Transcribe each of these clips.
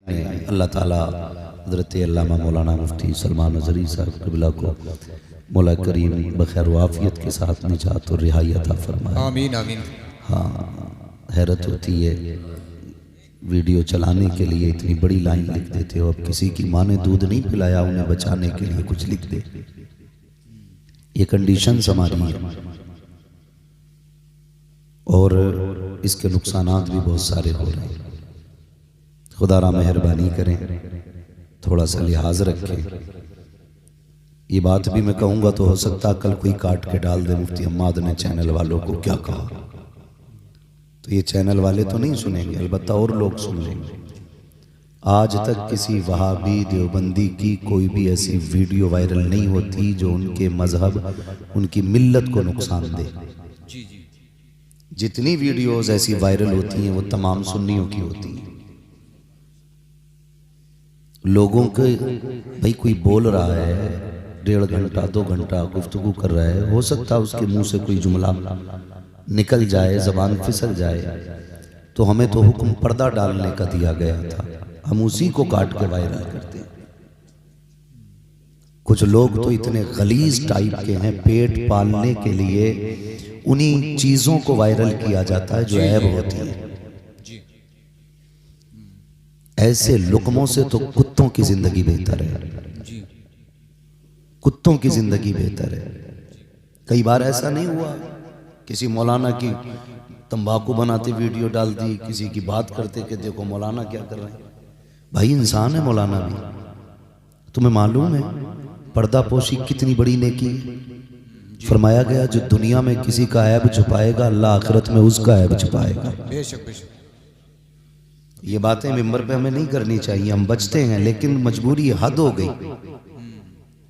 ने अल्लाह ताला हज़रत अल्लामा मौलाना मुफ्ती सलमान अज़हरी साहब क़िबला को मौला करीम बखैर वाफ़ियत के साथ निजात और रिहाई अता फरमाए। आमीन आमीन। हाँ, हैरत होती है, वीडियो चलाने के लिए इतनी बड़ी लाइन लिख देते हो। अब किसी की माँ ने दूध नहीं पिलाया, उन्हें बचाने के लिए कुछ लिख दे। ये कंडीशंस हमारी है और इसके नुकसानात भी बहुत सारे हो रहे हैं। खुदारा मेहरबानी करें, थोड़ा सा लिहाज रखें। ये बात भी मैं कहूँगा तो हो सकता कल कोई काट के डाल दे, मुफ्ती हम्माद ने चैनल वालों को क्या कहा, तो ये चैनल वाले तो नहीं सुनेंगे, अलबत्ता और लोग सुन लेंगे। आज तक किसी वहाबी देवबंदी की कोई भी ऐसी वीडियो वायरल नहीं होती जो उनके मजहब, उनकी मिल्लत को नुकसान दे। जितनी वीडियोस ऐसी वायरल होती हैं वो तमाम सुन्नियों की होती हैं। लोगों के भाई कोई बोल रहा है 1.5 घंटा 2 घंटा गुफ्तगू कर रहा है, हो सकता है उसके मुंह से कोई जुमला निकल जाए, जबान फिसल जाए, तो हमें तो हुक्म पर्दा डालने का दिया गया था, हम उसी को काट के वायरल करते हैं। कुछ लोग तो इतने गलीज टाइप के हैं, पेट पालने के लिए उन्हीं चीजों को वायरल किया जाता है जो ऐब होती है। ऐसे लुकमों से तो कुत्तों की जिंदगी बेहतर है, कुत्तों की जिंदगी बेहतर है। कई बार ऐसा नहीं हुआ, किसी मौलाना की तंबाकू बनाते वीडियो डाल दी, किसी की बात करते कि देखो मौलाना क्या कर रहे हैं। भाई इंसान है मौलाना भी, तुम्हें मालूम है पर्दा पोशी कितनी बड़ी नेकी है। फरमाया गया जो दुनिया में किसी का ऐब छुपाएगा, अल्लाह आखिरत में उसका ऐब छुपाएगा। बेशक बेशक। ये बातें मिंबर पे हमें नहीं करनी चाहिए, हम बचते हैं, लेकिन मजबूरी हद हो गई।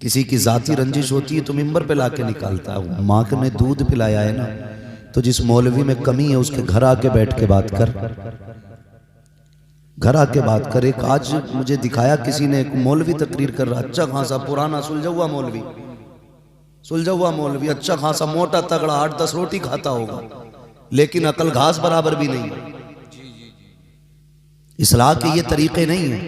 किसी की जाती रंजिश होती है तो मिंबर पे लाके निकालता है। माँ के ने दूध पिलाया है ना, तो जिस मौलवी में कमी है उसके घर आके बैठ के बात कर, घर आके बात कर। एक आज मुझे दिखाया किसी ने, एक मौलवी तकरीर कर रहा, अच्छा खासा पुराना सुलझा हुआ मौलवी, सुलझा हुआ मौलवी, अच्छा खासा मोटा तगड़ा 8-10 रोटी खाता होगा, लेकिन अकल घास बराबर भी नहीं है। इस्लाह के ये तरीके नहीं है।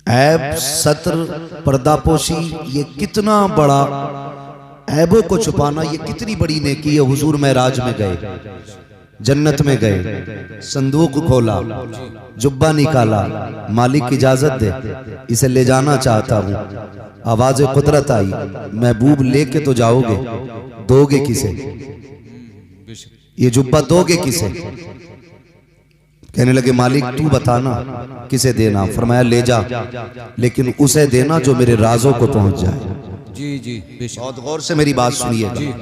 ऐब, सत्र, पर्दापोशी, ये कितना बड़ा, ऐबों को छुपाना ये कितनी बड़ी नेकी है। हुजूर महराज में गए, जन्नत में गए, संदूक खोला, जुब्बा निकाला, मालिक इजाजत दे, इसे ले जाना चाहता हूं। आवाज़ कुदरत आई, महबूब लेके तो जाओगे, दोगे किसे? ये जुब्बा दोगे किसे? कहने लगे मालिक तू बताना किसे देना। फरमाया ले जा, लेकिन उसे देना जो मेरे राजों को पहुंच जाए। जी जी बेशक। बहुत गौर से मेरी बात सुनिए,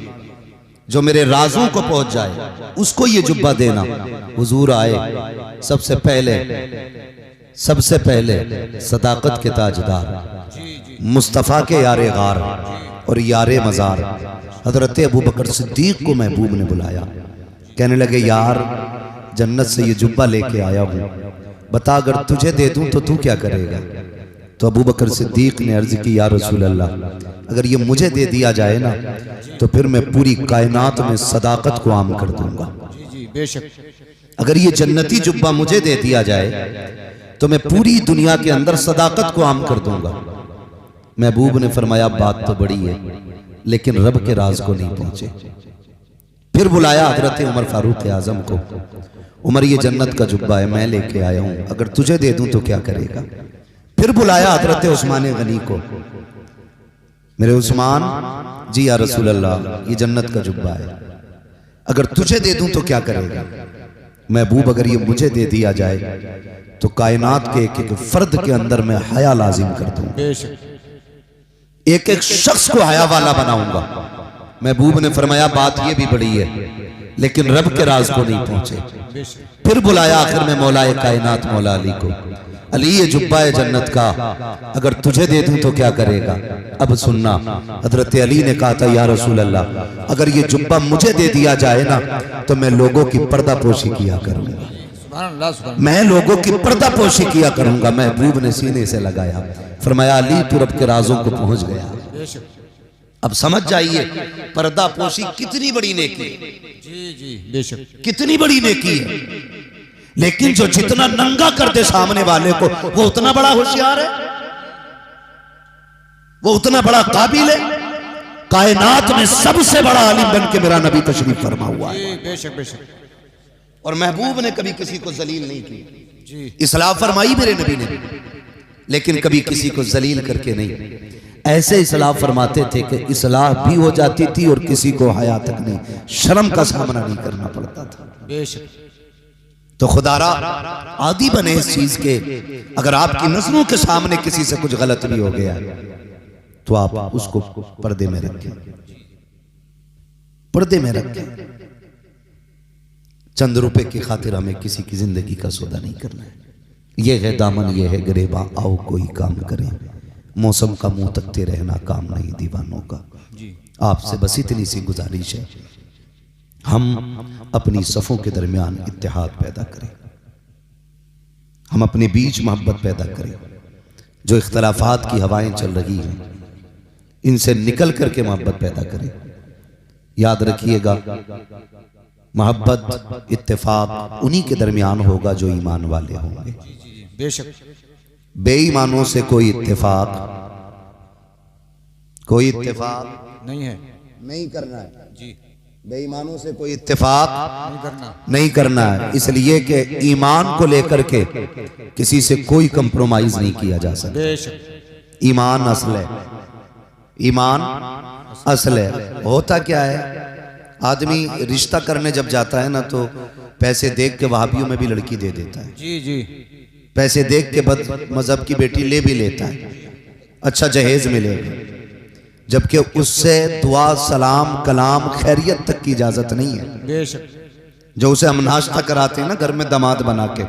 जो मेरे राजों को पहुंच जाए उसको ये जुब्बा देना। हुजूर आए, सबसे पहले सदाकत के ताजदार, मुस्तफ़ा के यारे गार और यारे मज़ार हजरत अबू बकर सिद्दीक को महबूब ने बुलाया। कहने लगे यार जन्नत से ये जुब्बा लेके आया हूँ, बता अगर तुझे दे दूं तो तू क्या करेगा? तो अबू बकर सिद्दीक ने अर्ज की या रसूल अल्लाह, अगर ये मुझे दे दिया जाए ना तो फिर मैं पूरी कायनात में सदाकत को आम कर दूंगा। बेशक। अगर ये जन्नती जुब्बा मुझे दे दिया जाए तो मैं पूरी दुनिया के अंदर सदाकत को आम कर दूंगा। महबूब ने फरमाया बात तो बड़ी है, लेकिन रब के राज को नहीं पहुंचे। फिर बुलाया हजरत उमर फारूक आजम को, उमर ये जन्नत का जुब्बा है, मैं लेके आया हूं, अगर तुझे दे दूं तो क्या करेगा? फिर बुलाया हजरत उस्मान गनी को, मेरे उस्मान जी या रसूल अल्लाह ये जन्नत का जुब्बा है, अगर तुझे दे दूं तो क्या करेगा? महबूब अगर ये मुझे दे दिया जाए तो कायनात के एक एक फर्द के अंदर मैं हया लाजिम कर दूंगा, एक एक शख्स को हया वाला बनाऊंगा। महबूब ने फरमाया बात ये भी बड़ी है, लेकिन रब के राज को नहीं पहुंचे। फिर बुलाया आखिर में मौलाए कायनात मौला अली को, अली ये जुब्बा है जन्नत का, अगर तुझे दे दूं तो क्या करेगा? अब सुनना, हजरत अली ने कहा था या रसूल अल्लाह अगर ये जुब्बा मुझे दे दिया जाए ना तो मैं लोगों की पर्दापोशी किया करूंगा, मैं लोगों की पर्दापोशी किया करूंगा। महबूब ने सीने से लगाया, फरमाया अली तू रब के राजों को पहुंच गया। अब समझ जाइए पर्दापोशी कितनी बड़ी नेकी है। जी जी बेशक। कितनी बड़ी नेकी है। लेकिन जो जितना नंगा कर दे सामने वाले को वो उतना बड़ा होशियार है, वो उतना बड़ा काबिल है। कायनात में सबसे बड़ा आलिम बन के मेरा नबी तशरीफ फरमा हुआ है। बेशक बेशक। और महबूब ने कभी किसी को जलील नहीं की जी। इस्लाह फरमाई मेरे नबी ने, लेकिन कभी किसी को जलील करके नहीं। ऐसे इस्लाह फरमाते थे कि इस्लाह भी हो जाती थी और किसी को हया तक नहीं, शर्म का सामना नहीं करना पड़ता था। बेशक। तो खुदारा आदि बने इस चीज के, अगर आपकी नजरों के सामने किसी से कुछ गलत भी हो गया तो आप उसको पर्दे में रखें, पर्दे में रखें। चंद रुपए की खातिर हमें किसी की जिंदगी का सौदा नहीं करना है। ये है दामन, ये है गिरेबा, आओ कोई काम करें। मौसम का मुंह तकते रहना काम नहीं दीवानों का। आपसे बस इतनी सी गुजारिश है, हम अपनी सफ़ों के दरमियान इत्तेहाद पैदा करें, हम अपने बीच मोहब्बत पैदा करें। जो इख्तलाफात की हवाएं चल रही हैं इनसे निकल करके मोहब्बत पैदा करें। याद रखिएगा, मोहब्बत इत्तेफाक उन्हीं के दरमियान होगा जो ईमान वाले होंगे। बेशक। बेईमानों से कोई इत्तेफाक नहीं है, नहीं करना है जी। बेईमानों से कोई इत्तेफाक नहीं करना है, इसलिए कि ईमान को लेकर के किसी से कोई कंप्रोमाइज नहीं किया जा सकता। बेशक। ईमान असल है, ईमान असल है। होता क्या है, आदमी रिश्ता करने जब जाता है ना तो पैसे देख के वहाबियों में भी लड़की दे देता है। जी जी। पैसे देख के बद मजहब की बेटी ले भी लेता है, अच्छा जहेज मिलेगा, जबकि उससे दुआ सलाम कलाम खैरियत तक की इजाजत नहीं है। बेशक। जो उसे हम नाश्ता कराते हैं ना घर में दामाद बना के,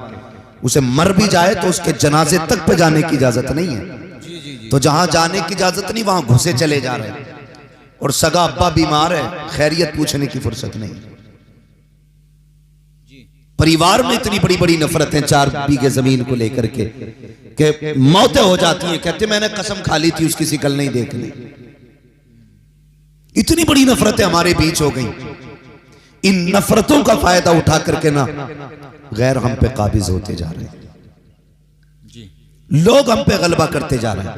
उसे मर भी जाए तो उसके जनाजे तक पे जाने की इजाजत नहीं है। जी जी जी। तो जहां जाने की इजाजत नहीं वहां घुसे चले जा रहे हैं, और सगा अब्बा बीमार है, खैरियत पूछने की फुर्सत नहीं। परिवार में इतनी बड़ी बड़ी नफरतें 4 बीघे जमीन को लेकर के मौतें हो जाती हैं, कहते मैंने कसम खा ली थी उसकी शिकल नहीं देखनी। इतनी बड़ी नफरतें हमारे बीच हो गई। इन नफरतों का फायदा उठा करके ना गैर हम पे काबिज होते जा रहे हैं, लोग हम पे गलबा करते जा रहे हैं,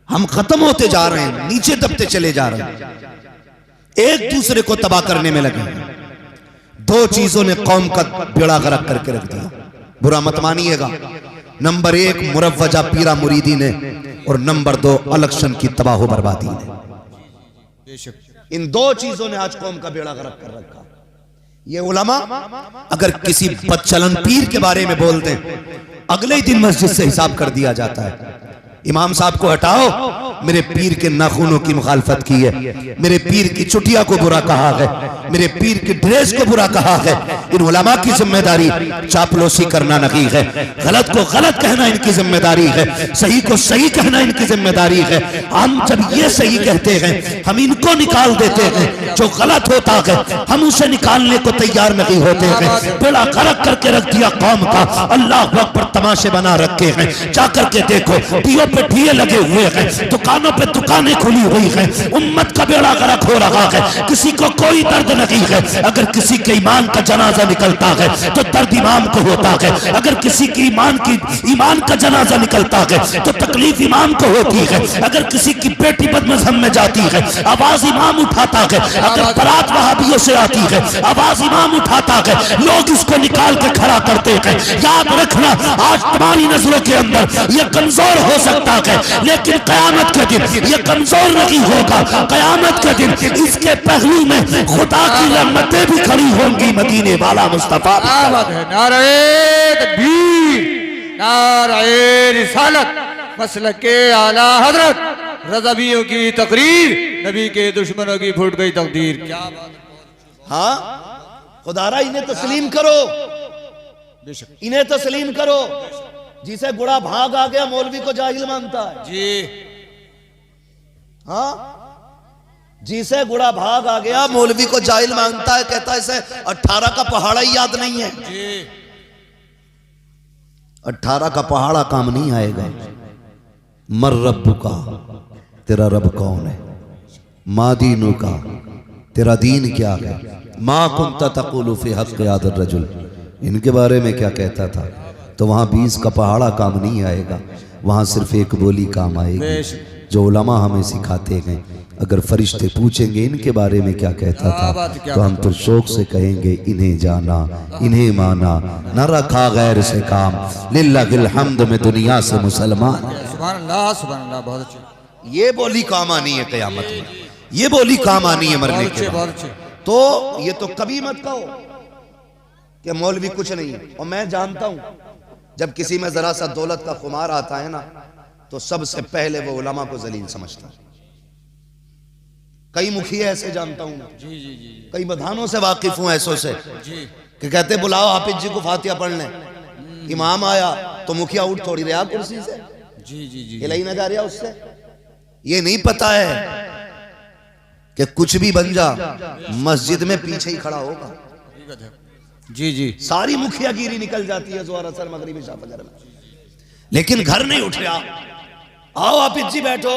हम खत्म होते जा रहे हैं, नीचे दबते चले जा रहे हैं, एक दूसरे को तबाह करने में लगे हैं। 2 चीजों ने कौम का बेड़ा गर्क करके रख दिया, बुरा मत मानिएगा। नंबर 1 मुरव्वजा पीरा मुरीदी ने, और नंबर 2 इलेक्शन की तबाह बर्बादी ने। इन 2 चीजों ने आज कौम का बेड़ा गर्क कर रखा। ये उलमा अगर किसी बदचलन पीर के बारे में बोल दें, अगले ही दिन मस्जिद से हिसाब कर दिया जाता है। इमाम साहब को हटाओ, मेरे पीर के नाखूनों की मुखालफत की है, मेरे पीर की चुटिया को बुरा कहा है, मेरे पीर की ड्रेस को बुरा कहा है। इन उलमा की जिम्मेदारी चापलूसी करना नहीं है, गलत को गलत कहना इनकी जिम्मेदारी है, सही को सही कहना इनकी जिम्मेदारी है। हम जब ये सही कहते हैं हम इनको निकाल देते हैं, जो गलत होता है हम उसे निकालने को तैयार नहीं होते हैं। बेड़ा गर्क करके रख दिया कौम का, अल्लाह अकबर तमाशे बना रखे हैं। जाकर के देखो, दियों पे दिए लगे हुए हैं, दुकानों पे दुकानें खुली हुई हैं, उम्मत का बेड़ा गर्क हो रहा है, किसी को कोई दर्द नहीं है। अगर किसी के ईमान का जनाजा निकलता है तो दर्द इमाम को होता है, अगर किसी की ईमान का जनाजा निकलता है तो तकलीफ इमाम को होती है। अगर किसी की बेटी बदमज़हब में जाती है आवाज इमाम उठाता है, अगर बारात वहाबियों से आती है आवाज इमाम उठाता है, लोग इसको निकाल के खड़ा करते हैं। याद रखना, आज तुम्हारी नजरों के अंदर यह कमजोर हो सकता है, लेकिन कयामत के दिन ये कमजोर नहीं होगा। कयामत के दिन इसके पहलू में खुदा की रहमतें भी खड़ी होंगी। मदीने वाला मुस्तफा। नारे तकबीर, नारे रिसालत, मसलके आला हजरत, रज़वियों की तकरीर, नबी के दुश्मनों की फूट गई तकदीर। क्या बात। हाँ खुदारा, इन्हें तस्लीम करो, इन्हें तस्लीम करो। जिसे गुड़ा भाग आ गया मौलवी को जाहिल मानता है जी। हाँ, जिसे गुड़ा भाग आ गया मौलवी को जाहिल मानता है, कहता है इसे 18 का पहाड़ा ही याद नहीं है जी। 18 का पहाड़ा काम नहीं आएगा। मर रब्बु का, तेरा रब कौन है, मा दीनु का, तेरा दीन क्या है, मा कुंता तक़ूलु फी हक़्क़ि हाज़ा रजुल, इनके बारे में क्या कहता था, तो वहाँ 20 का पहाड़ा काम नहीं आएगा, वहाँ सिर्फ एक बोली काम आएगी जो उलमा हमें सिखाते गए। अगर फरिश्ते पूछेंगे इनके बारे में क्या कहता था, तो हम तो शौक से कहेंगे इन्हें जाना, इन्हें माना, न रखा गैर से काम, लिल्लाहिल हम्द में दुनिया से मुसलमान। सुभान अल्लाह, सुभान अल्लाह, बहुत अच्छे। ये बोली काम आनी है क़यामत में, ये बोली काम आनी है मरने बहुत के अच्छे, बाद। बहुत अच्छे। तो ये तो कभी मत कहो कि मौलवी कुछ नहीं है। और मैं जानता हूं जब किसी में जरा सा दौलत का खुमार आता है ना, तो सबसे पहले वो उलमा को जलील समझता है। कई मुखिया ऐसे जानता हूं मैं, जी जी जी कई बधानों से वाकिफ हूं ऐसों से जी। कि कहते बुलाओ हाफिज जी को फातिहा पढ़ने, इमाम आया तो मुखिया उठ थोड़ी रहा कुर्सी से, जी जी जी हिलाई ना जा रहा उससे। ये नहीं पता है कि कुछ भी बन जा मस्जिद में पीछे ही खड़ा होगा। जी जी। सारी मुखियागिरी निकल जाती है जोहर असर मगरिब इशा फजर में, लेकिन घर नहीं उठ रहा। आओ हाफिज जी बैठो,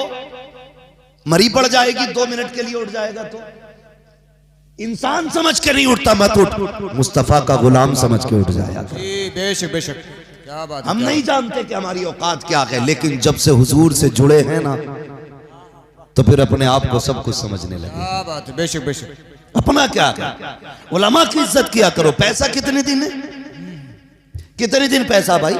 मरी पड़ जाएगी 2 मिनट के लिए उठ जाएगा तो इंसान समझ के नहीं उठता, मत उठ, मुस्तफा का गुलाम समझ के उठ जाएगा। जी बेशक बेशक, क्या बात है। हम नहीं जानते कि हमारी औकात क्या है, लेकिन जब से हुजूर से जुड़े हैं ना, तो फिर अपने आप को सब कुछ समझने लगे। क्या बात है, बेशक बेशक। अपना क्या है, उलमा की इज्जत किया करो। पैसा कितने दिन है, कितने दिन पैसा भाई।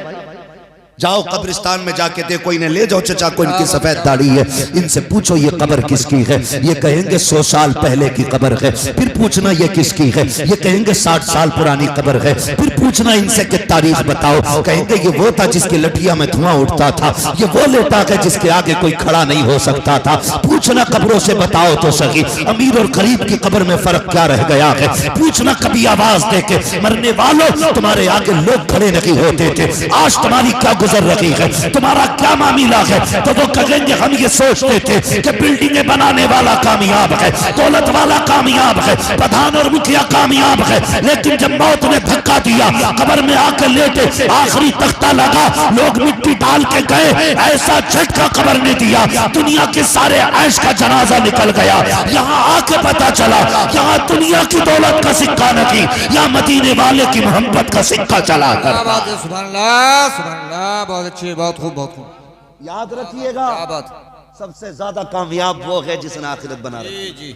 जाओ कब्रिस्तान में जाके देखो, इन्हें ले जाओ चचा को, इनकी सफेद दाढ़ी है, इनसे पूछो ये कब्र किसकी है, ये कहेंगे 100 साल पहले की कब्र है। फिर पूछना ये किसकी है, ये कहेंगे 60 साल पुरानी कब्र है। फिर पूछना इनसे कि तारीख बताओ, कहेंगे ये वो था जिसकी लठिया में धुआं उठता था, ये वो लेता है जिसके आगे कोई खड़ा नहीं हो सकता था। पूछना कब्रों से बताओ तो सही, अमीर और गरीब की कब्र में फर्क क्या रह गया है। पूछना कभी आवाज दे के, मरने वालों तुम्हारे आगे लोग खड़े नहीं होते थे, आज तुम्हारी क्या गुजर रही है, तुम्हारा क्या मामला है। तो वो कहेंगे हम ये सोचते थे कि बिल्डिंगें बनाने वाला कामयाब है, दौलत वाला कामयाब है, प्रधान और मुखिया कामयाब है, लेकिन जब मौत ने धक्का दिया, कब्र में आकर लेटे, आखिरी तख्ता लगा, लोग मिट्टी डाल के गए, ऐसा झटका कब्र ने दिया, दुनिया के सारे ऐश का जनाजा निकल गया। यहाँ आके पता चला यहाँ दुनिया की दौलत का सिक्का नहीं, या मदीने वाले की मोहब्बत का सिक्का चला कर। क्या बात है, सुभान अल्लाह, सुभान अल्लाह, बहुत अच्छी, बहुत खूब, बहुत खूब। याद रखिएगा, क्या बात। सबसे ज्यादा कामयाब वो है जिसने आखिरत बना रखी, जी जी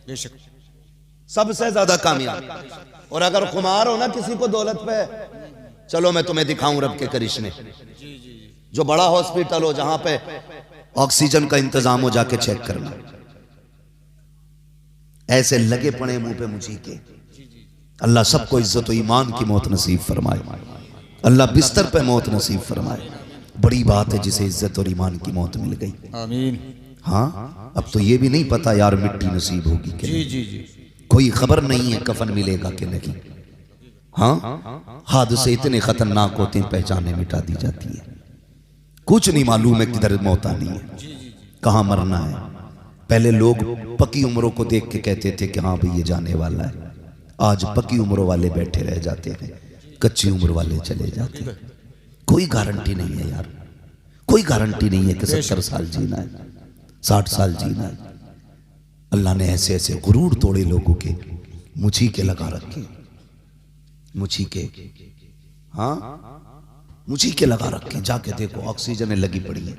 बेशक, सबसे ज्यादा कामयाब। और अगर खुमार हो ना किसी को दौलत पे, चलो मैं तुम्हें दिखाऊं रब के करिश्मे। जो बड़ा हॉस्पिटल हो जहां पे ऑक्सीजन का इंतजाम हो, जाके चेक करना, ऐसे लगे पड़े मुंह पे मुझी के। अल्लाह सबको इज्जत और ईमान की मौत नसीब फरमाए, अल्लाह बिस्तर पे मौत नसीब फरमाए। बड़ी बात है जिसे इज्जत और ईमान की मौत मिल गई। आमीन। हाँ, अब तो ये भी नहीं पता यार मिट्टी नसीब होगी कि जी जी जी। कोई खबर नहीं है कफन मिलेगा कि नहीं। हाँ, हादसे इतने खतरनाक होते हैं, पहचाने मिटा दी जाती है, कुछ नहीं मालूम है किधर मौत आनी है, कहाँ मरना है। पहले लोग पक्की उम्रों को देख के कहते थे कि हाँ भाई ये जाने वाला है, आज पक्की उम्रों वाले बैठे रह जाते हैं, कच्ची उम्र वाले चले जाते हैं। कोई गारंटी नहीं है यार, कोई गारंटी नहीं है कि 70 साल जीना है, 60 साल जीना है। अल्लाह ने ऐसे ऐसे गुरूर तोड़े लोगों के, मुझी के लगा रखे, मुझी के, हाँ मुझी के लगा रखे। जाके देखो ऑक्सीजन लगी पड़ी है,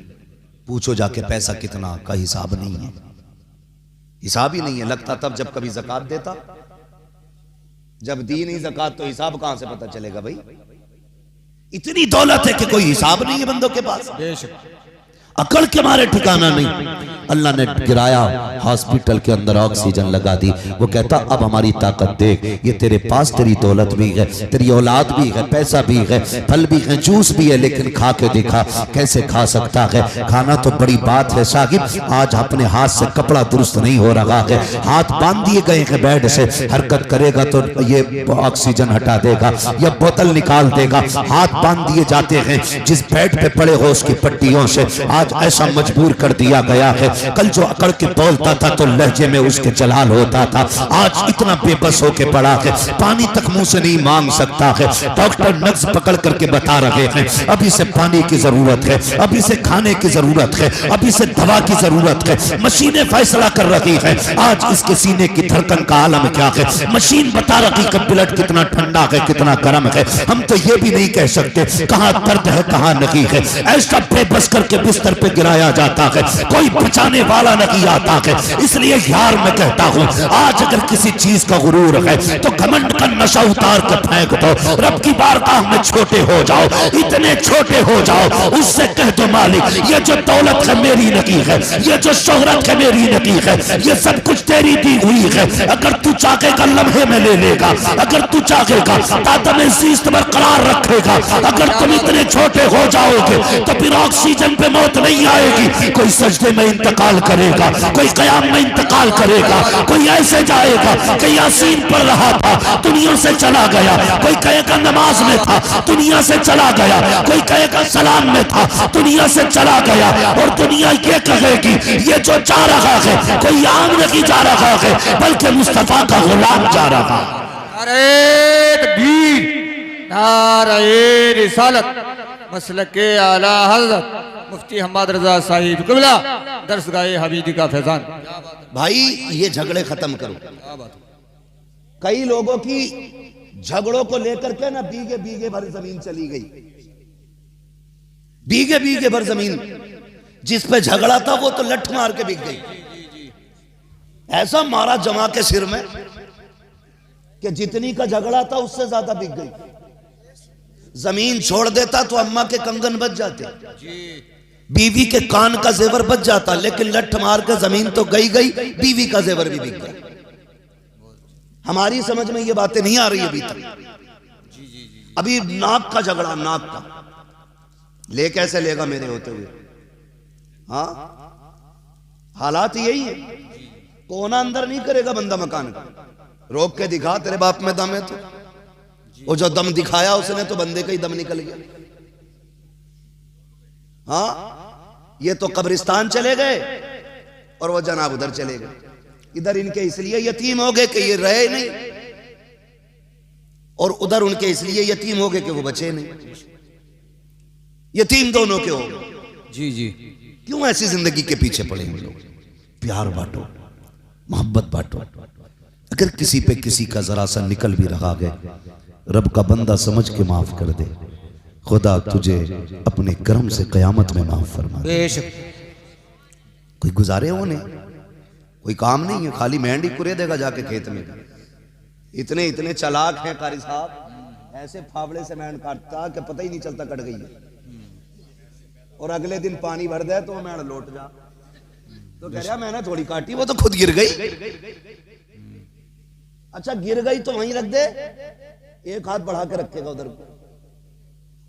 पूछो जाके पैसा कितना का हिसाब नहीं है, हिसाब ही नहीं है। लगता तब जब कभी ज़कात देता, जब दी नहीं ज़कात तो हिसाब कहां से पता चलेगा भाई। इतनी दौलत है कि कोई हिसाब नहीं है बंदों के पास, अकड़ के मारे ठिकाना नहीं। अल्लाह ने गिराया हॉस्पिटल के अंदर, ऑक्सीजन लगा दी। वो कहता अब हमारी ताकत देख, ये तेरे पास तेरी दौलत भी है, तेरी औलाद भी है, पैसा भी है, फल भी है, जूस भी है, लेकिन खा के दिखा कैसे खा सकता है। खाना तो बड़ी बात है साहिब, आज अपने हाथ से कपड़ा दुरुस्त नहीं हो रहा है, हाथ बांध दिए गए हैं बेड से, हरकत करेगा तो ये ऑक्सीजन हटा देगा या बोतल निकाल देगा। हाथ बांध दिए जाते हैं, जिस बेड पे पड़े हो उसकी पट्टियों से। आज आज ऐसा मजबूर कर दिया गया है। कल जो अकड़ के बोलता था तो लहजे में उसके जलाल होता था, आज इतना बेबस होके पड़ा है, पानी तक मुंह से नहीं मांग सकता है। डॉक्टर नब्ज पकड़ करके बता रहे हैं अभी से पानी की जरूरत है, अभी से खाने की जरूरत है, अभी से दवा की जरूरत है। मशीनें फैसला कर रही है आज इसके सीने की धड़कन का आलम क्या है। मशीन बता रही है ब्लड कितना ठंडा है, कितना गर्म है। हम तो ये भी नहीं कह सकते कहां दर्द है कहां नहीं है। ऐसा बेबस करके बिस्तर पे गिराया जाता है, कोई बचाने वाला नहीं आता है। इसलिए यार मैं कहता हूं आज अगर किसी चीज का गुरूर है तो घमंड का नशा उतार कर फेंक दो, रब की बारगाह में छोटे हो जाओ, इतने छोटे हो जाओ, उससे कह दो मालिक ये जो दौलत है मेरी नहीं है, ये जो शोहरत है मेरी नहीं है, ये सब कुछ तेरी दी हुई है। अगर तू चाहेगा लम्हे में ले लेगा, अगर तू चाहेगा तादम ज़ीस्त बरकरार रखेगा। अगर तुम इतने छोटे हो जाओगे तो फिर ऑक्सीजन पे मौत नहीं आएगी। कोई सजदे में इंतकाल करेगा, कोई कयाम में इंतकाल करेगा, कोई ऐसे जाएगा कि यासीन पढ़ रहा था दुनिया से चला गया, कोई कहेगा नमाज में था दुनिया से चला गया, कोई कहेगा सलाम में था दुनिया से चला गया। और दुनिया ये कहेगी ये जो जा रहा है कोई आम नहीं जा रहा है बल्कि मुस्तफा का गुलाम जा रहा है। नारे तकबीर, नारे रिसालत, मसलके आला हज़रत मुफ्ती हम्मद रजा साहिब क़िबला, दरसगाह हबीबी का फैजान। भाई ये झगड़े खत्म करो। कई लोगों की झगड़ों को लेकर के ना बीघे बीघे भर जमीन चली गई, बीघे बीघे भर जमीन जिस पे झगड़ा था वो तो लठ मार के बिक गई। ऐसा मारा जमा के सिर में कि जितनी का झगड़ा था उससे ज्यादा बिक गई। जमीन छोड़ देता तो अम्मा के कंगन बच जाते, बीवी के कान का जेवर बच जाता, लेकिन लठ मार के जमीन तो गई गई, बीवी का जेवर भी बिक गया। हमारी समझ में ये बातें नहीं आ रही अभी तक। अभी नाक का झगड़ा, नाक का ले कैसे लेगा मेरे होते हुए। हाँ हालात यही है, कोना अंदर नहीं करेगा बंदा मकान का, रोक के दिखा तेरे बाप में दम है तो। वो जो दम दिखाया उसने तो बंदे का ही दम निकल गया। हाँ ये तो कब्रिस्तान चले गए और वो जनाब उधर चले गए। इधर इनके इसलिए यतीम हो गए कि ये रहे नहीं, और उधर उनके इसलिए यतीम हो गए कि वो बचे नहीं। यतीम दोनों के हो गए। जी जी, क्यों ऐसी जिंदगी के पीछे पड़े हम लोग। प्यार बांटो, मोहब्बत बांटो। अगर किसी पे किसी का जरा सा निकल भी रहा है, रब का बंदा समझ के माफ कर दे, खुदा तुझे अपने करम से कयामत में माफ फरमा दे। बेशक कोई गुजारे होने, कोई काम नहीं है, खाली मेहंदी कुरे देगा जाके खेत में। इतने इतने चालाक हैं कारी साहब, ऐसे फावड़े से मेहंद काटता कि पता ही नहीं चलता कट गई है। और अगले दिन पानी भर दे तो वो मेहंद लौट जा, तो कह रहा मैंने थोड़ी काटी, वो तो खुद गिर गई। अच्छा गिर गई तो वहीं रख दे, एक हाथ बढ़ा के रखेगा उधर को,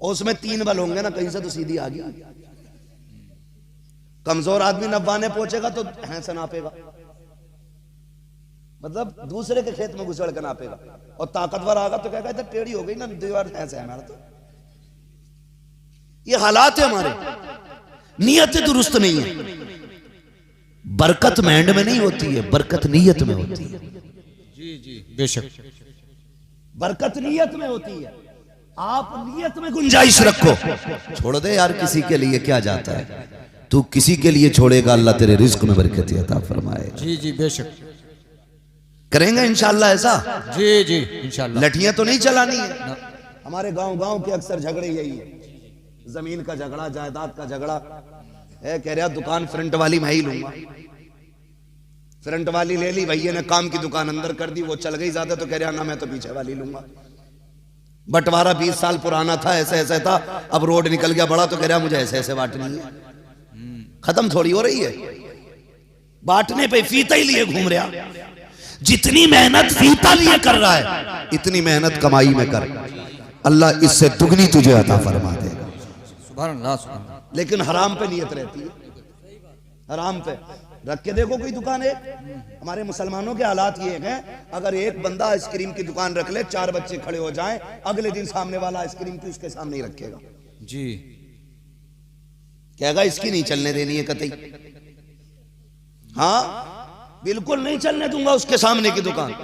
और उसमें 3 बल होंगे ना, कहीं से तो सीधी आ गई। कमजोर आदमी नब्बाने पहुंचेगा तो ऐसे नापेगा, मतलब दूसरे के खेत में घुसड़ के नापेगा। और ताकतवर आगा तो कहेगा इधर टेढ़ी हो गई ना दीवार, ऐसे है हमारा। तो ये हालात है हमारे, नियत दुरुस्त नहीं है। बरकत मेहंद में नहीं होती है, बरकत नीयत में होती है। जी जी बेशक, बरकत नीयत में होती है। आप नीयत में गुंजाइश रखो। छोड़ दे यार, किसी के लिए क्या जाता है। तू किसी के लिए छोड़ेगा, अल्लाह तेरे रिज्क में बरकत अता फरमाए। जी जी बेशक, करेंगे इंशाल्लाह ऐसा। जी जी इंशाल्लाह। लठियां तो नहीं चलानी है। हमारे गांव के अक्सर झगड़े यही है, जमीन का झगड़ा, जायदाद का झगड़ा है। कह रहा दुकान फ्रंट वाली मैं ही लूंगा, फ्रंट वाली ले ली, भैया ने काम की दुकान अंदर कर दी, वो चल गई ज्यादा, तो कह रहा ना मैं तो पीछे वाली लूंगा। बंटवारा 20 साल पुराना था, ऐसे ऐसे था, अब रोड निकल गया बड़ा, तो कह रहा मुझे ऐसे ऐसे बांटनी है। खत्म थोड़ी हो रही है, बांटने पे फीता ही लिए घूम रहा। जितनी मेहनत फीता लिए कर रहा है, इतनी मेहनत कमाई में कर, अल्लाह इससे दुगनी तुझे अता फरमा देगा। सुभान अल्लाह, सुभान अल्लाह। लेकिन हराम पे नियत रहती है, हराम पे रख के देखो कोई दुकान है। हमारे मुसलमानों के हालात ये हैं, अगर एक बंदा आइसक्रीम की दुकान रख ले, 4 बच्चे खड़े हो जाएं, अगले दिन सामने वाला आइसक्रीम की उसके सामने ही रखेगा। जी कहेगा इसकी नहीं चलने देनी है कतई। हाँ बिल्कुल नहीं चलने दूंगा उसके सामने की दुकान।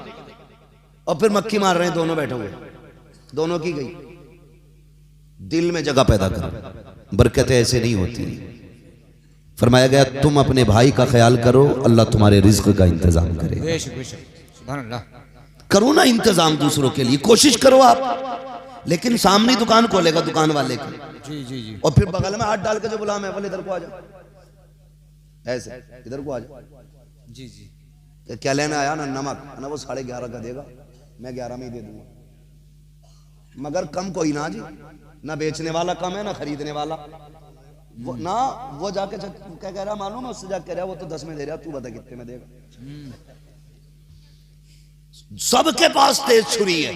और फिर मक्खी मार रहे हैं दोनों बैठे हुए, दोनों की गई। दिल में जगह पैदा करो, बरकतें ऐसे नहीं होती। फरमाया गया तुम अपने भाई का ख्याल करो, अल्लाह तुम्हारे रिज्क का इंतजाम करे। बेशक बेशक, सुभान अल्लाह। करो ना इंतजाम दूसरों के लिए, कोशिश करो आप। लेकिन सामने दुकान खोलेगा दुकान वाले की, जी जी जी, और फिर बगल में हाथ डाल के जो बुला मैं बोले इधर को आ जा, ऐसे इधर को आ जा जी जी, कि क्या लेना आया ना, नमक ना, वो 11.5 का देगा, मैं 11 में ही दे दूंगा। मगर कम कोई ना जी, ना बेचने वाला कम है ना खरीदने वाला। वो ना वो जाके क्या कह रहा मालूम है, उससे जाके कह रहा वो तो 10 में दे रहा, तू बता कितने में देगा। सबके पास तेज छुरी है,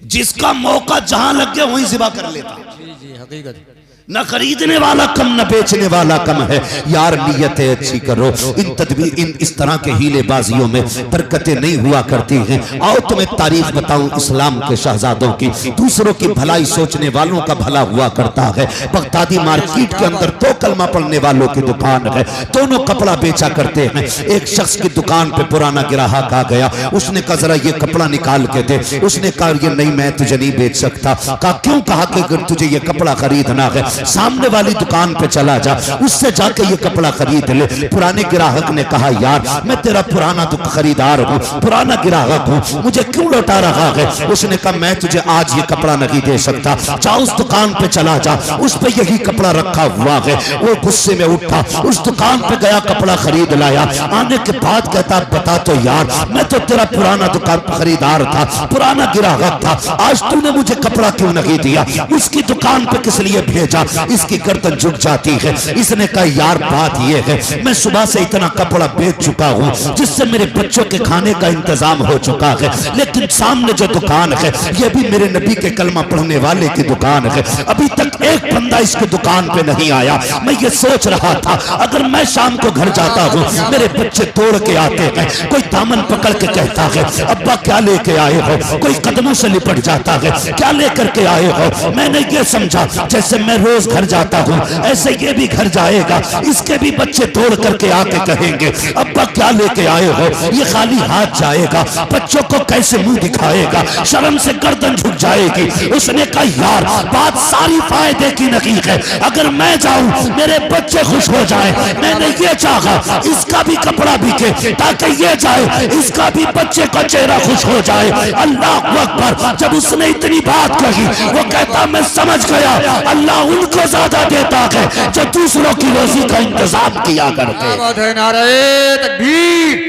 जिसका मौका जहां लग गया वहीं जिबा कर लेता। जी जी, हकीकत। न खरीदने वाला कम न बेचने वाला कम है। यार नियतें अच्छी करो, इन तदबीर इन इस तरह के हीलेबाजियों में बरकतें नहीं हुआ करती हैं। आओ तुम्हें तारीख बताऊं इस्लाम के शहजादों की। दूसरों की भलाई सोचने वालों का भला हुआ करता है। बगदादी मार्केट के अंदर 2 कलमा पढ़ने वालों की दुकान है, दोनों कपड़ा बेचा करते हैं। एक शख्स की दुकान पे पुराना ग्राहक आ गया, उसने कहा जरा ये कपड़ा निकाल के दे। उसने कहा ये नहीं, मैं तुझे नहीं बेच सकता। कहा क्यों? कहा कि अगर तुझे ये कपड़ा खरीदना है सामने वाली दुकान पे चला जा, उससे जाके ये कपड़ा खरीद ले। पुराने ग्राहक ने कहा यार मैं तेरा पुराना खरीदार हूँ, पुराना ग्राहक हूँ, मुझे क्यों लौटा रहा है? उसने कहा मैं तुझे आज ये कपड़ा नहीं दे सकता, जा उस दुकान पे चला जा, उस पे यही कपड़ा रखा हुआ है। वो गुस्से में उठा, उस दुकान पे गया, कपड़ा खरीद लाया। आने के बाद कहता बता तो यार, मैं तो तेरा पुराना दुकान खरीदार था, पुराना ग्राहक था, आज तूने मुझे कपड़ा क्यों नहीं दिया? उसकी दुकान पे किस लिए भेजा? इसकी गर्दन झुक जाती है। इसने कहा यार बात यह है मैं सुबह से इतना कपड़ा बेच चुका हूँ जिससे मेरे बच्चों के खाने का इंतजाम हो चुका है, लेकिन सामने जो दुकान है यह भी मेरे नबी के कलमा पढ़ने वाले की दुकान है। अभी तक एक बंदा इसकी दुकान पे नहीं आया। मैं ये सोच रहा था अगर मैं शाम को घर जाता हूँ, मेरे बच्चे तोड़ के आते हैं, कोई दामन पकड़ के कहता है अब्बा क्या लेके आए हो, कोई कदमों से लिपट जाता है क्या लेकर के आए हो। मैंने ये समझा जैसे मैं रोज घर जाता हूँ ऐसे ये भी घर जाएगा, इसके भी बच्चे तोड़ करके आके कहेंगे अब्बा क्या लेके आए हो। ये खाली हाथ जाएगा, बच्चों को कैसे मुंह दिखाएगा, शर्म से गर्दन झुक जाएगी। उसने कहा यार बात सारी फायदे की नहीं है, अगर मैं जाऊं मेरे बच्चे खुश हो जाए। मैंने ये चाहा इसका भी कपड़ा बिके ताकि ये जाए, इसका भी बच्चे का चेहरा खुश हो जाए। अल्लाह अकबर। जब उसने इतनी बात कही वो कहता मैं समझ गया अल्लाह उनको ज्यादा देता है जो दूसरों की रोजी का इंतजाम किया करते। नारे तकबीर,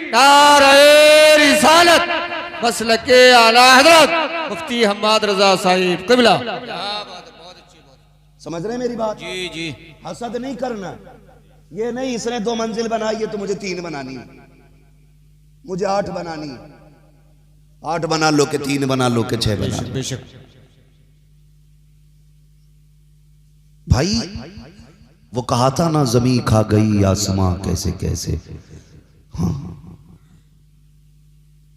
नारे रिसालत, मसलके आला हजरत मुफ्ती हम्माद रजा साहिब क़िबला। समझ रहे मेरी बात? जी जी, हसद नहीं करना। ये नहीं इसने 2 मंजिल बनाई है तो मुझे 3 बनानी है, मुझे 8 बनानी है। 8 बना लो के 3 बना लो के 6 बना लो। बेशक भाई वो कहा था ना जमीन खा गई आसमां कैसे कैसे। हाँ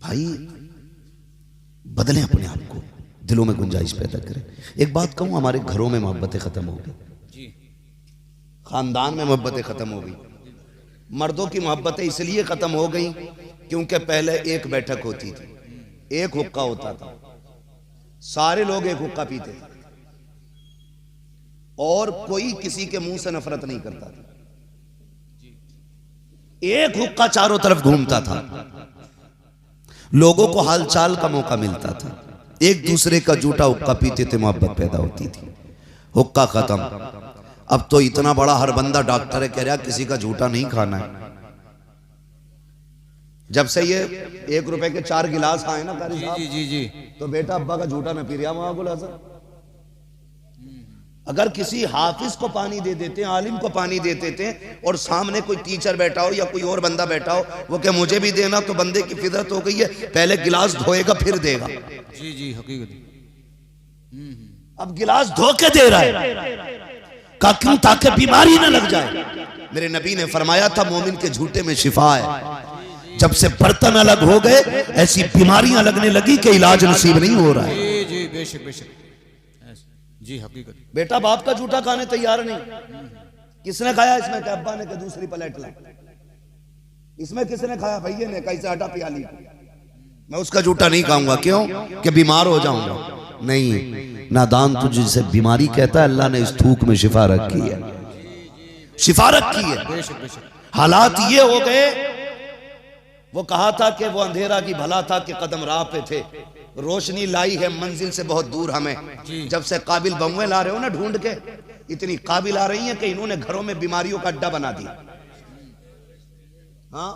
भाई बदलें अपने आप को, दिलों में गुंजाइश पैदा करें। एक बात कहूं, हमारे घरों में मोहब्बतें खत्म हो गई, खानदान में मोहब्बतें खत्म हो गई। मर्दों की मोहब्बतें इसलिए खत्म हो गई क्योंकि पहले एक बैठक होती थी, एक हुक्का होता था, सारे लोग एक हुक्का पीते थे और कोई किसी के मुंह से नफरत नहीं करता था। एक हुक्का चारों तरफ घूमता था, लोगों को हालचाल का मौका मिलता था, एक दूसरे का जूठा हुक्का पीते थे, मोहब्बत पैदा होती थी। हुक्का खत्म। अब तो इतना बड़ा हर बंदा डॉक्टर है, कह रहा किसी का झूठा नहीं खाना है। जब से ये 1 रुपए के 4 गिलास आए ना कारी साहब, जी जी जी, तो बेटा अब्बा का झूठा न पी रहा वहां। अगर किसी हाफिज को पानी दे देते, आलिम को पानी दे देते और सामने कोई टीचर बैठा हो या कोई और बंदा बैठा हो, वो क्या मुझे भी देना, तो बंदे की फितरत हो गई है पहले गिलास धोएगा फिर देगा। जी जी, हकीकत। अब गिलास धो के दे रहा है, क्यों? ताकि बीमारी ना लग जाए। मेरे नबी ने फरमाया था मोमिन के झूठे में शिफा है। जब से बर्तन अलग हो गए ऐसी बीमारियां लगने लगी कि इलाज नसीब नहीं हो रहा है। जी जी, बेशक बेशक। जी हकीकत। बेटा बाप का जूठा खाने तैयार नहीं। किसने खाया इसमें? कि अब्बा ने, कि दूसरी प्लेट ला। इसमें किसने खाया? भैया ने। कैसे आटा प्याली। मैं उसका जूठा नहीं खाऊंगा। क्यों? कि बीमार हो जाऊंगा। नहीं, नादान तुझे जिसे बीमारी कहता है, अल्लाह ने इस थूक में शिफा रखी है, शिफा रखी है। बेशक बेशक। हालात ये हो गए, वो कहा था कि वो अंधेरा की भला था कि कदम राह पे थे, रोशनी लाई है मंजिल से बहुत दूर हमें। जब से काबिल बहुएं ला रहे हो ना ढूंढ के, इतनी काबिल आ रही हैं कि इन्होंने घरों में बीमारियों का अड्डा बना दिया। हाँ,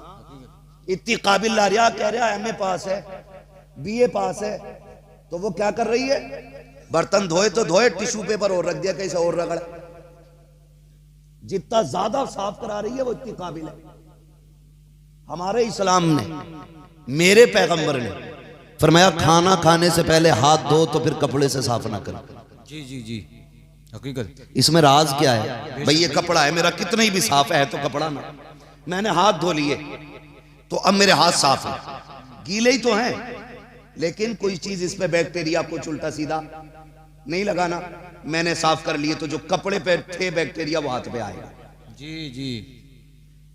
इतनी काबिल ला रहा, कह रहा एमए पास है, बीए पास है, तो वो क्या कर रही है? बर्तन धोए तो धोए, टिश्यू पेपर और रख दिया कैसे और रगड़ा। जितना ज्यादा साफ करा रही है वो इतनी काबिल है। हमारे इस्लाम ने, मेरे पैगंबर ने फरमाया खाना खाने से पहले हाथ धो तो फिर कपड़े से साफ ना कर। जी जी जी हकीकत। इसमें राज क्या है? भाई ये कपड़ा है मेरा, कितना ही भी साफ है तो कपड़ा ना, मैंने हाथ धो लिए तो अब मेरे हाथ साफ है। गीले ही तो हैं, लेकिन कोई चीज इस पे बैक्टीरिया कुछ उल्टा सीधा नहीं लगाना, मैंने साफ कर लिए तो जो कपड़े पे थे बैक्टीरिया वो हाथ पे आएगा। जी जी।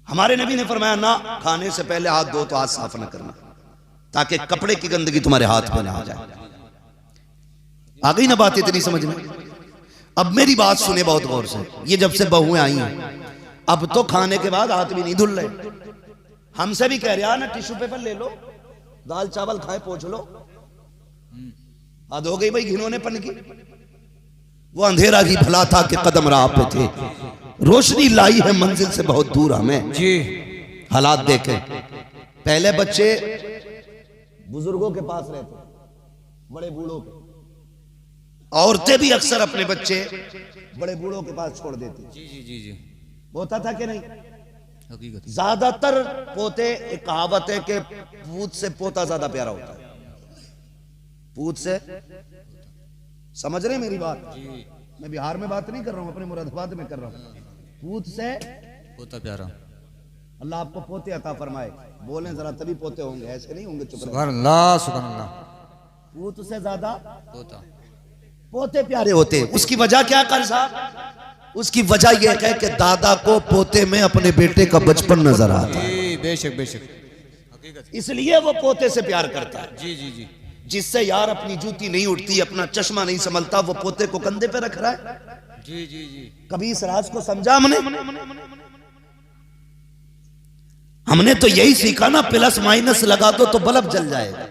हमारे नबी ने फरमाया ना, खाने से पहले हाथ धो तो हाथ साफ ना करना, ताकि कपड़े की गंदगी तुम्हारे हाथ पे ना आ जाए। आ गई ना बात इतनी समझ में? अब मेरी बात सुने बहुत गौर से। ये जब से बहुएं आई हैं, अब तो खाने के बाद हाथ भी नहीं धुल रहे। हमसे भी कह रहा ना टिश्यू पेपर ले लो, दाल चावल खाए पोंछ लो। हद हो गई भाई घिनौनेपन की। वो अंधेरा ही भला था कि कदम राह पे थे, रोशनी लाई है मंजिल से बहुत दूर हमें। जी। हालात देखे, पहले बच्चे बुजुर्गों के पास रहते, बड़े बूढ़ों के। औरतें भी अक्सर अपने बच्चे बड़े बूढ़ों के पास छोड़ देती। जी जी जी जी होता था कि नहीं? हकीकत। ज्यादातर पोते, एक कहावत है कि पूत से पोता ज्यादा प्यारा होता है। पूत से, समझ रहे मेरी बात? मैं बिहार में बात नहीं कर रहा हूं, अपने मुरादाबाद में कर रहा हूं। पूत से पोता प्यारा। अल्लाह आपको पोते अता फरमाए। बोलें जरा तभी पोते होंगे, ऐसे नहीं होंगे। चुप रहो। सुभान अल्लाह सुभान अल्लाह। पूत से ज्यादा पोता, पोते प्यारे होते। उसकी वजह क्या कर साहब? उसकी वजह यह है कि दादा को पोते में अपने बेटे का बचपन नजर आता है। जी बेशक बेशक हकीकत। इसलिए वो पोते से प्यार करता है। जी जी जी। जिससे यार अपनी जूती नहीं उठती, अपना चश्मा नहीं संभलता, वो पोते को कंधे पे रख रहा है। जी जी जी। कभी इस राज को समझा हमने? हमने तो यही सीखा ना, प्लस माइनस लगा दो तो बल्ब जल जाएगा।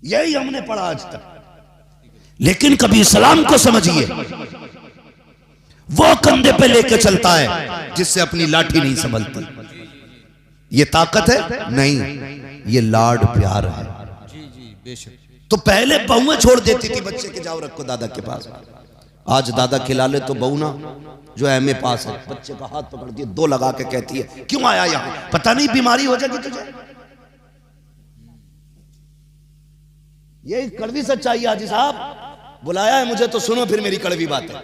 यही हमने पढ़ा आज तक। लेकिन कभी इस्लाम को समझिए, वो कंधे पे लेके चलता है जिससे अपनी लाठी नहीं संभलती। ये ताकत है? नहीं, ये लाड प्यार है। जी जी बेशक। तो पहले बहुएं छोड़ देती थी बच्चे के, जाओ रखो दादा के पास। आज दादा खिला ले तो बहू ना, जो एमए पास है, बच्चे का हाथ पकड़ती है, दो लगा के कहती है क्यों आया यहां, पता नहीं बीमारी हो जाएगी तुझे। ये कड़वी सच्चाई हाजी साहब। बुलाया है मुझे तो सुनो फिर मेरी कड़वी बात है।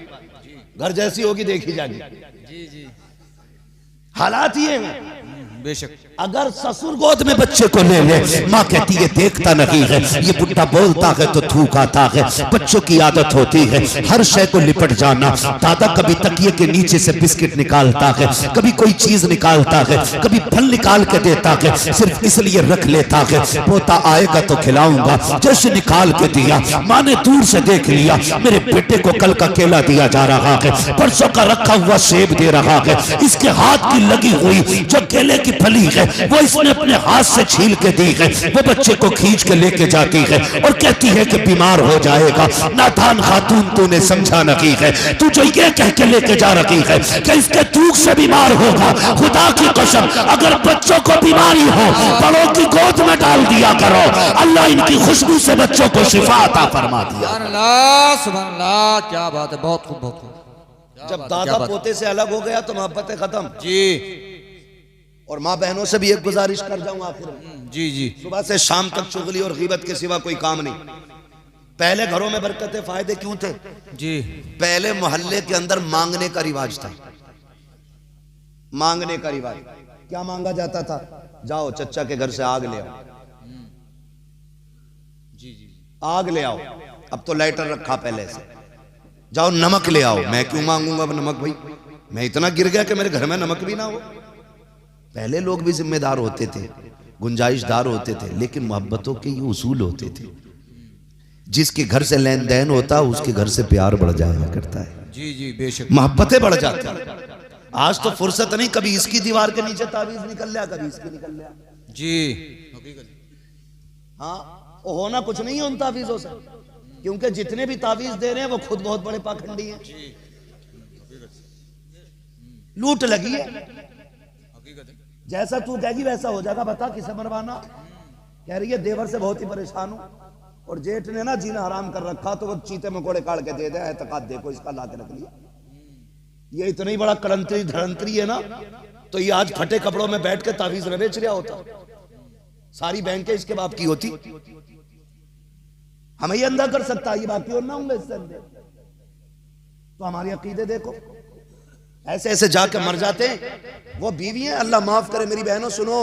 घर जैसी होगी देखी जाएगी। जी जी हालात ये हैं। बेशक। अगर ससुर गोद में बच्चे को ले ले, माँ कहती है देखता नहीं है, ये बुढ़ा बोलता है तो थूक आता है। बच्चों की आदत होती है हर शय को लिपट जाना। दादा कभी तकिए के नीचे से बिस्किट निकालता है, कभी कोई चीज निकालता है, कभी फल निकाल के देता है, सिर्फ इसलिए रख लेता है पोता आएगा तो खिलाऊंगा। जैसे निकाल के दिया, माँ ने दूर से देख लिया, मेरे बेटे को कल का केला दिया जा रहा है, परसों का रखा हुआ सेब दे रहा है, इसके हाथ की लगी हुई जो केले की फली है वो इसने अपने हाथ से छील के दी है। वो बच्चे को खींच के लेके जाती है और कहती है कि बीमार हो जाएगा। नादान खातून तूने समझा नहीं है, तू जो ये कह के लेके जा रही है कि इसके थूक से बीमार होगा, खुदा की कसम अगर बच्चों को बीमारी हो बड़ों की गोद में डाल दिया करो, अल्लाह इनकी खुशबू से बच्चों को शिफा अता फरमा दिया। सुभान अल्लाह सुभान अल्लाह। क्या बात है, बहुत खूब बहुत खूब। जब दादा पोते से अलग हो गया तो मोहब्बतें खत्म। जी। और माँ बहनों से भी एक गुजारिश कर जाऊं आखिर में, जी जी। सुबह से शाम तक चुगली और गीबत के सिवा कोई काम नहीं। पहले घरों में बरकतें फायदे क्यों थे? जी। पहले मोहल्ले के अंदर मांगने का रिवाज था। मांगने का रिवाज क्या मांगा जाता था? जाओ चचा के घर से आग ले आओ। जी जी। आग ले आओ। अब तो लाइटर रखा पहले से, जाओ नमक ले आओ। मैं क्यों मांगूंगा अब नमक भाई, मैं इतना गिर गया कि मेरे घर में नमक भी ना हो। पहले लोग भी जिम्मेदार होते थे, गुंजाइशदार होते थे, लेकिन मोहब्बतों के ये उसूल होते थे। जिसके घर से लेन देन होता उसके घर से प्यार बढ़ जाया करता है। जी जी बेशक, मोहब्बतें बढ़ जाती हैं। आज तो फुर्सत नहीं, कभी इसकी दीवार के नीचे तावीज निकल लिया, कभी इसकी निकल लिया। जी हाँ, वो होना कुछ नहीं है उन तावीजों से, क्योंकि जितने भी तावीज दे रहे हैं वो खुद बहुत बड़े पाखंडी हैं। लूट लगी है, जैसा तू कहेगी वैसा हो जाएगा। बता किसे मरवाना। कह रही है देवर से बहुत ही परेशान हूं, और जेठ ने ना जीना हराम कर रखा, तो वो चीते मकोड़े काट के दे दे, एतकाद देखो इसका ला के रख लिया। ये इतना ही बड़ा करंतरी धड़ंतरी है ना, तो ये आज फटे कपड़ों में बैठ के तावीज न बेच रहा होता, सारी बैंकें इसके बाप की होती। हमें ये अंधा कर सकता है, ये बाकी और ना होंगे इससे अंधे। तो हमारी अकीदे देखो, ऐसे ऐसे जाके मर जाते हैं। वो बीवी है, अल्लाह माफ करे मेरी बहनों, सुनो,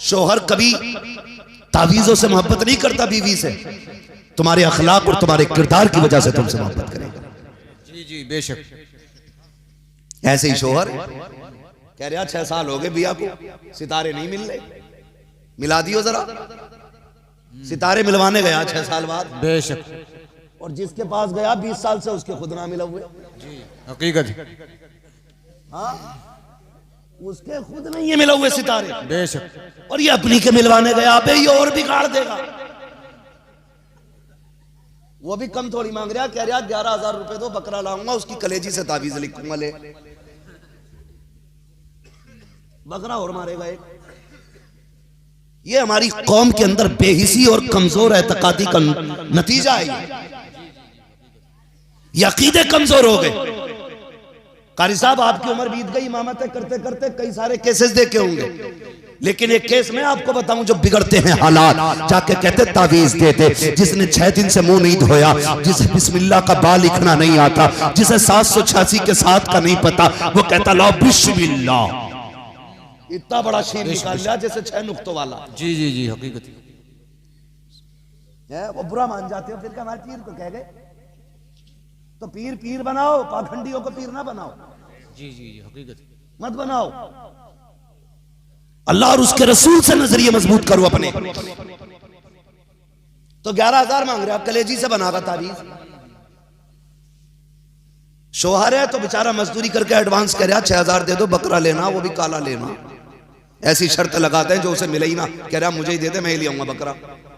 शोहर कभी तावीजों से मोहब्बत नहीं करता बीवी से, तुम्हारे अखलाक और तुम्हारे किरदार की वजह से तुमसे मोहब्बत करेगा। जी जी बेशक। ऐसे ही शोहर कह रहा 6 साल हो गए बिया को, सितारे नहीं मिल रहे, मिला दियो जरा। सितारे मिलवाने गया 6 साल बाद, बेशक, और जिसके पास गया 20 साल से उसके खुद ना मिला हुए। जी हकीकत, हाँ, उसके खुद नहीं है मिला हुए सितारे, बेशक। और ये अपनी के मिलवाने गया, अबे ये और बिगाड़ देगा। वो भी कम थोड़ी मांग रहा, कह रहा 11,000 रुपए दो, बकरा लाऊंगा, उसकी कलेजी से तावीज लिखूंगा, ले बकरा और मारेगा एक। ये हमारी कौम के अंदर बेहिसी और कमजोर एतकादी का नतीजा है। ये अकीदे कमजोर हो गए। कारी साहब आपकी उम्र बीत गई, इमामतें करते करते कई सारे केसेस देखे होंगे, लेकिन एक केस में आपको बताऊं जो बिगड़ते हैं हालात, जाके कहते तावीज देते, जिसने 6 दिन से मुंह नहीं धोया, जिसे बिस्मिल्लाह का बा लिखना नहीं आता, जिसे 786 के 7 का नहीं पता, वो कहता लो बिस्मिल्लाह। इतना बड़ा शेर निकाल लिया जैसे 6 नुक्तों वाला। जी जी जी हकीकत है। वो बुरा मान जाते हो, फिर क्या हमारे पीर को कह गए, तो पीर पीर बनाओ, पाखंडियों को पीर ना बनाओ। जी जी हकीकत, मत बनाओ। अल्लाह और उसके रसूल से नजरिए मजबूत करो अपने। तो 11,000 मांग रहा, कलेजी से बनागा तावीज। शोहर है तो बेचारा मजदूरी करके एडवांस कह रहा 6,000 दे दो, बकरा लेना, वो भी काला लेना। ऐसी शर्त लगाते हैं जो उसे मिले ही ना, कह रहा मुझे ही दे दे, मैं ही ले आऊंगा बकरा।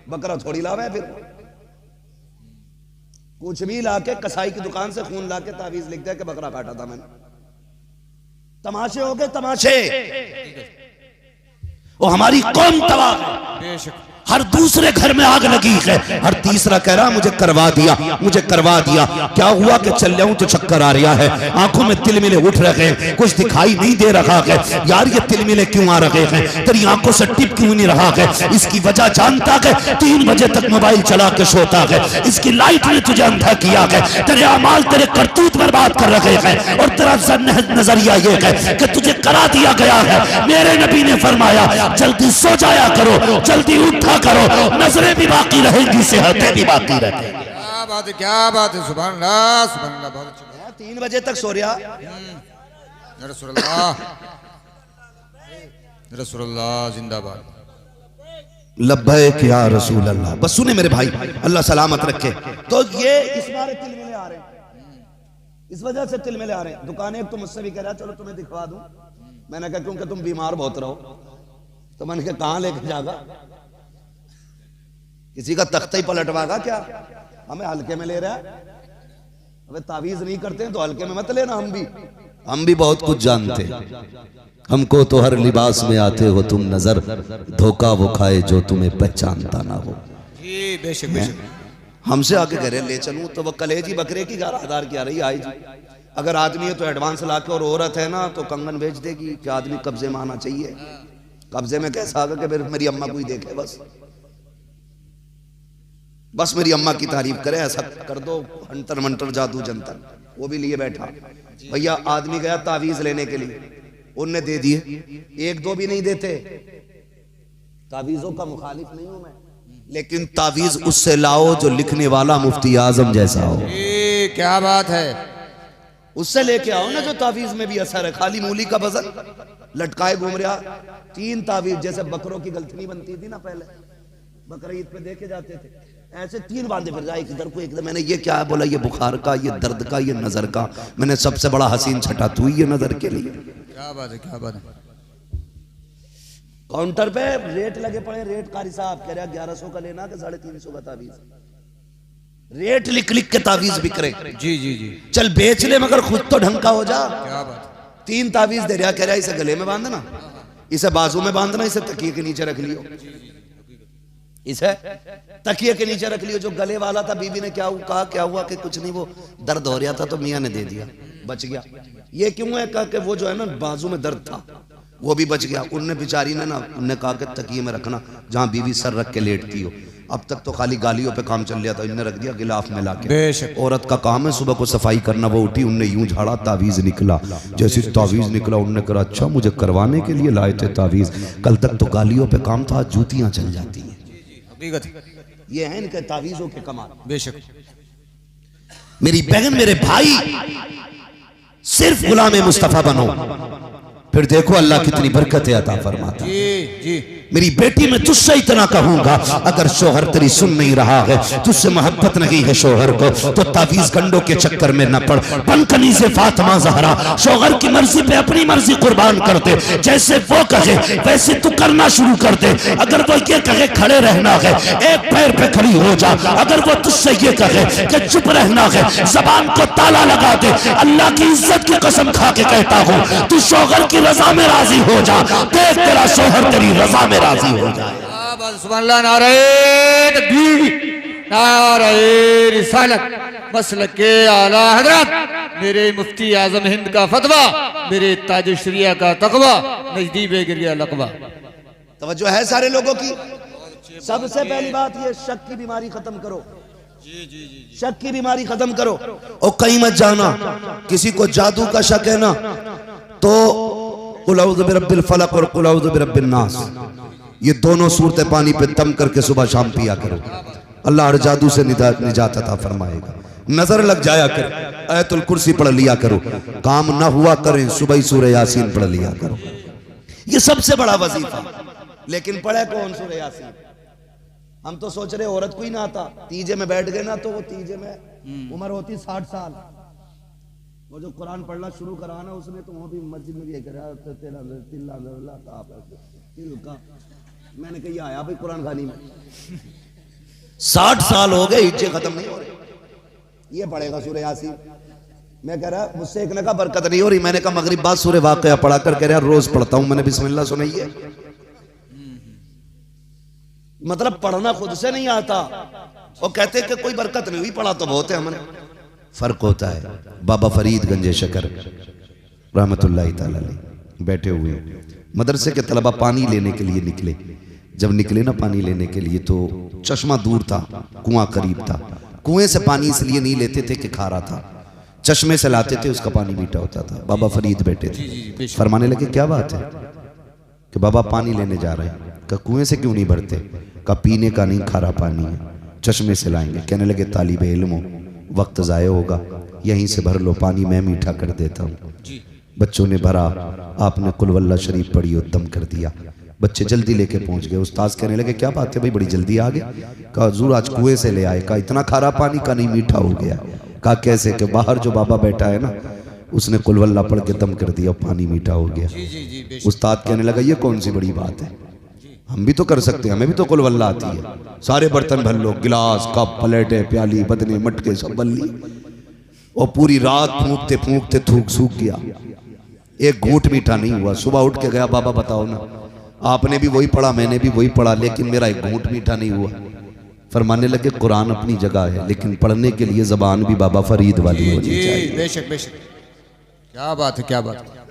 बकरा थोड़ी लावा है, फिर कुछ भी लाके कसाई की दुकान से खून लाके तावीज लिख दे कि बकरा काटा था मैंने। तमाशे हो गए तमाशे। वो हमारी कौम तबाह है, बेशक। हर दूसरे घर में आग लगी है, हर तीसरा कह रहा मुझे करवा दिया, मुझे करवा दिया। क्या हुआ कि चल जाऊं तो चक्कर आ रहा है, आंखों में तिलमिले उठ रहे हैं, कुछ दिखाई नहीं दे रहा है। यार ये तिलमिले क्यों आ रहे हैं, तेरी आंखों से टिप क्यों नहीं रहा है? इसकी वजह जानता है, 3 बजे तक मोबाइल चला के सोता है, इसकी लाइट ने तुझे अंधा किया है, तेरे अमाल तेरे करतूत बर्बाद कर रहे हैं, और तेरा नजरिया ये है कि तुझे करा दिया गया है। मेरे नबी ने फरमाया जल्दी सो जाया करो, जल्दी उठा करो, नजरें भी बाकी रहेंगी, सेहतें भी बाकी रहेंगी। क्या बात है, क्या बात है, सुभान अल्लाह, सुभान अल्लाह। बहुत अच्छा, 3 बजे तक सो रहा। या रसूल अल्लाह, या रसूल अल्लाह जिंदाबाद। लब्बैक या रसूल अल्लाह। बस सुने मेरे भाई, अल्लाह सलामत रखे। तो ये इस बार तिलमिले आ रहे हैं, इस वजह से तिलमिले आ रहे हैं। दुकानें एक तो मुझसे भी कह रहा चलो तुम्हें दिखवा दूं, मैंने कहा क्योंकि तुम बीमार बहुत रहो। तो मैंने कहा कहां लेके जागा, किसी का तख्ता ही पलटवागा क्या, हमें हल्के में ले रहा है। अबे तावीज नहीं करते हैं तो हल्के में मत लेना। हम भी बहुत कुछ जानते, हमको तो हर लिबास में आते हो तुम नजर, धोखा वो खाए जो तुम्हें पहचानता ना हो। जी बेशक बेशक। हमसे आके कह रहे ले चलूं, तो वो कलेजी बकरे की 11,000 की आ रही आई जी। अगर आदमी है तो एडवांस लाके, और औरत है ना तो कंगन बेच देगी कि आदमी कब्जे में आना चाहिए। कब्जे में कैसा आगा कि मेरी अम्मा कोई देखे, बस मेरी अम्मा की तारीफ करे, ऐसा कर दो, हंटर मंटर जादू जंतर, वो भी लिए बैठा। भैया आदमी गया तावीज लेने के लिए, उनने दे दिए, 1-2 भी नहीं देते। तावीजों का मुखालिफ नहीं हूं मैं, लेकिन तावीज उससे लाओ जो लिखने वाला मुफ्ती आजम जैसा हो। ये क्या बात है। उससे लेके आओ ना जो तावीज में भी असर है। खाली मूली का वजन लटकाए घूम रहा। 3 तावीज, जैसे बकरों की गलती बनती थी ना पहले, बकरा ईद पे देखे जाते थे, ऐसे 3 बांधे फिर जाए, इधर को एकदम। मैंने ये क्या है, बोला ये बुखार का, ये दर्द का, ये नजर का। मैंने सबसे बड़ा हसीन छटा तू ये नजर के लिए। क्या बात है, क्या बात है। काउंटर पे रेट लगे पड़े, रेट कारी साहब कह रहा 1100 का लेना कि 350 का तावीज। रेट लिख लिख के तावीज बिक रहे। जी जी जी। चल बेच ले मगर खुद तो ढंग का हो जा। क्या बात। 3 तावीज दे रहा, कह रहा इसे गले में बांधना, इसे बाजू में बांधना, इसे तकिए के नीचे रख लियो, इसे तकिए के नीचे रख लियो। जो गले वाला था बीवी ने क्या कहा, क्या हुआ कि कुछ नहीं, वो दर्द हो रहा था तो मियां ने दे दिया, बच गया। ये क्यों है, कहा कि वो जो है ना बाजू में दर्द था वो भी बच गया। उनने बेचारी ने ना, उनने कहा कि तकिए में रखना जहां बीवी सर रख के लेटती हो। अब तक तो खाली गालियों पे काम चल रहा था, इनने रख दिया गिलाफ में लाके। बेशक। औरत का काम है सुबह को सफाई करना। वो उठी, उनने यूं झाड़ा, तावीज निकला। जैसे तावीज निकला उनने कहा अच्छा मुझे करवाने के लिए लाए थे तावीज, कल तक तो गालियों पे काम था, जूतियां चल जाती हैं। हकीकत। ये है इनके तावीजों के कमाल। बेशक। मेरी बहन, मेरे भाई, सिर्फ गुलाम मुस्तफा बनो, फिर देखो अल्लाह कितनी बरकतें अता फरमाता। जी जी। मेरी बेटी मैं तुझसे इतना कहूंगा, अगर शोहर तेरी सुन नहीं रहा है, तुझसे मोहब्बत नहीं है शोहर को, तो तावीज गंडों के चक्कर में न पड़। बनकनी से फातिमा ज़हरा शोहर की मर्जी पे अपनी मर्जी कुर्बान कर दे। जैसे वो कहे वैसे तू करना शुरू कर दे। अगर वो ये कहे खड़े रहना है, एक पैर पे खड़ी हो जा। अगर वो तुझसे ये कहे कि चुप रहना है, जबान को ताला लगा दे। अल्लाह की इज्जत की कसम खा के कहता हूँ, तू शोहर की रजा में राजी हो जा, देख तेरा शोहर तेरी रजा में राजी हो जाए। सुभानअल्लाह। नारे तकबीर, नारे रिसालत, मसलक के आला हजरत मेरे मुफ्ती आजम हिंद का फतवा, मेरे ताज शरिया का तकवा, नजदीब गिरिया लकवा। तवज्जो है सारे लोगों की। सबसे पहली बात ये, शक की बीमारी खत्म करो। शक की बीमारी खत्म करो। और कहीं मत जाना, किसी को जादू का शक है ना तो कुल औज़ु बिरब्बिल फलक और कुल औज़ु बिरब्बिन नास, ये दोनों सूरतें पानी पे दम करके सुबह शाम पिया करो। अल्लाह हर जादू से निजात अता फरमाएगा। नजर लग जाया कर, आयतुल कुर्सी पढ़ लिया करो। काम ना हुआ करें, सुबह सूरह यासीन पढ़ लिया करो। ये सबसे बड़ा वजीफा। लेकिन पढ़े कौन सूरह यासीन? हम तो सोच रहे औरत को ही ना आता। तीजे में बैठ गए ना तो वो तीजे में उम्र होती 60 साल। वो जो कुरान पढ़ना शुरू करा ना उसने, तो वो भी मस्जिद में भी करा मैंने कहा आया भाई कुरान खानी में 60 साल हो गए, हिज्जे खत्म नहीं हो रहे। ये पढ़ेगा सूरह यासीन। मैं कह रहा मुझसे एक ने कहा बरकत नहीं हो रही। मैंने कहा मगरिब बाद सूरह वाक़िया पढ़ा कर, कह रहा रोज पढ़ता हूं। मैंने बिस्मिल्लाह सुनाई है। मतलब पढ़ना खुद से नहीं आता। और कहते कि कोई बरकत नहीं हुई, पढ़ा तो बहुत है हमने। फर्क होता है। बाबा फरीद गंजे शकर रहमतुल्लाह तआला अलैह बैठे हुए, मदरसे के तलबा पानी लेने के लिए निकले। जब निकले ना पानी लेने के लिए, तो चश्मा दूर था, कुआं करीब था। कुएं से पानी इसलिए नहीं लेते थे कि खारा था, चश्मे से लाते थे, उसका पानी मीठा होता था। बाबा फरीद बैठे थे, फरमाने लगे क्या बात है कि बाबा पानी लेने जा रहे हैं। का कुएं से क्यों नहीं भरते? का पीने का नहीं, खारा पानी है, चश्मे से लाएंगे। कहने लगे तालिबे इल्म, वक्त ज़ाया होगा, यहीं से भर लो पानी, मैं मीठा कर देता हूँ। बच्चों ने भरा, आपने कुल वल्लाह शरीफ पढ़ी और दम कर दिया। बच्चे जल्दी लेके पहुंच गए। उस्ताद कहने लगे क्या बात है भाई, बड़ी जल्दी आ गए? कहा हुजूर आज कुएं से ले आए। कहा इतना खारा पानी? का नहीं, मीठा हो गया। कहा कैसे? कि बाहर जो बाबा बैठा है ना, उसने कुल वल्लाह पढ़ के दम कर दिया, पानी मीठा हो गया। उस्ताद कहने लगा ये कौन सी बड़ी बात है, हम भी तो कर सकते हैं, हमें भी तो कुल वल्लाह आती है। सारे बर्तन भर लो, गिलास, कप, प्लेटें, प्याली, बदने, मटके सब भर ली। और पूरी रात फूंकते फूंकते थूक सूख गया, एक घूंट मीठा नहीं हुआ। सुबह उठ के गया, बाबा बताओ ना, आपने भी वही पढ़ा, मैंने भी वही पढ़ा, लेकिन मेरा एक घूंट मीठा नहीं हुआ। फरमाने लगे कुरान अपनी जगह है, लेकिन पढ़ने के लिए जबान भी बाबा फरीद वाली होनी चाहिए। बेशक बेशक, क्या बात है, क्या बात है।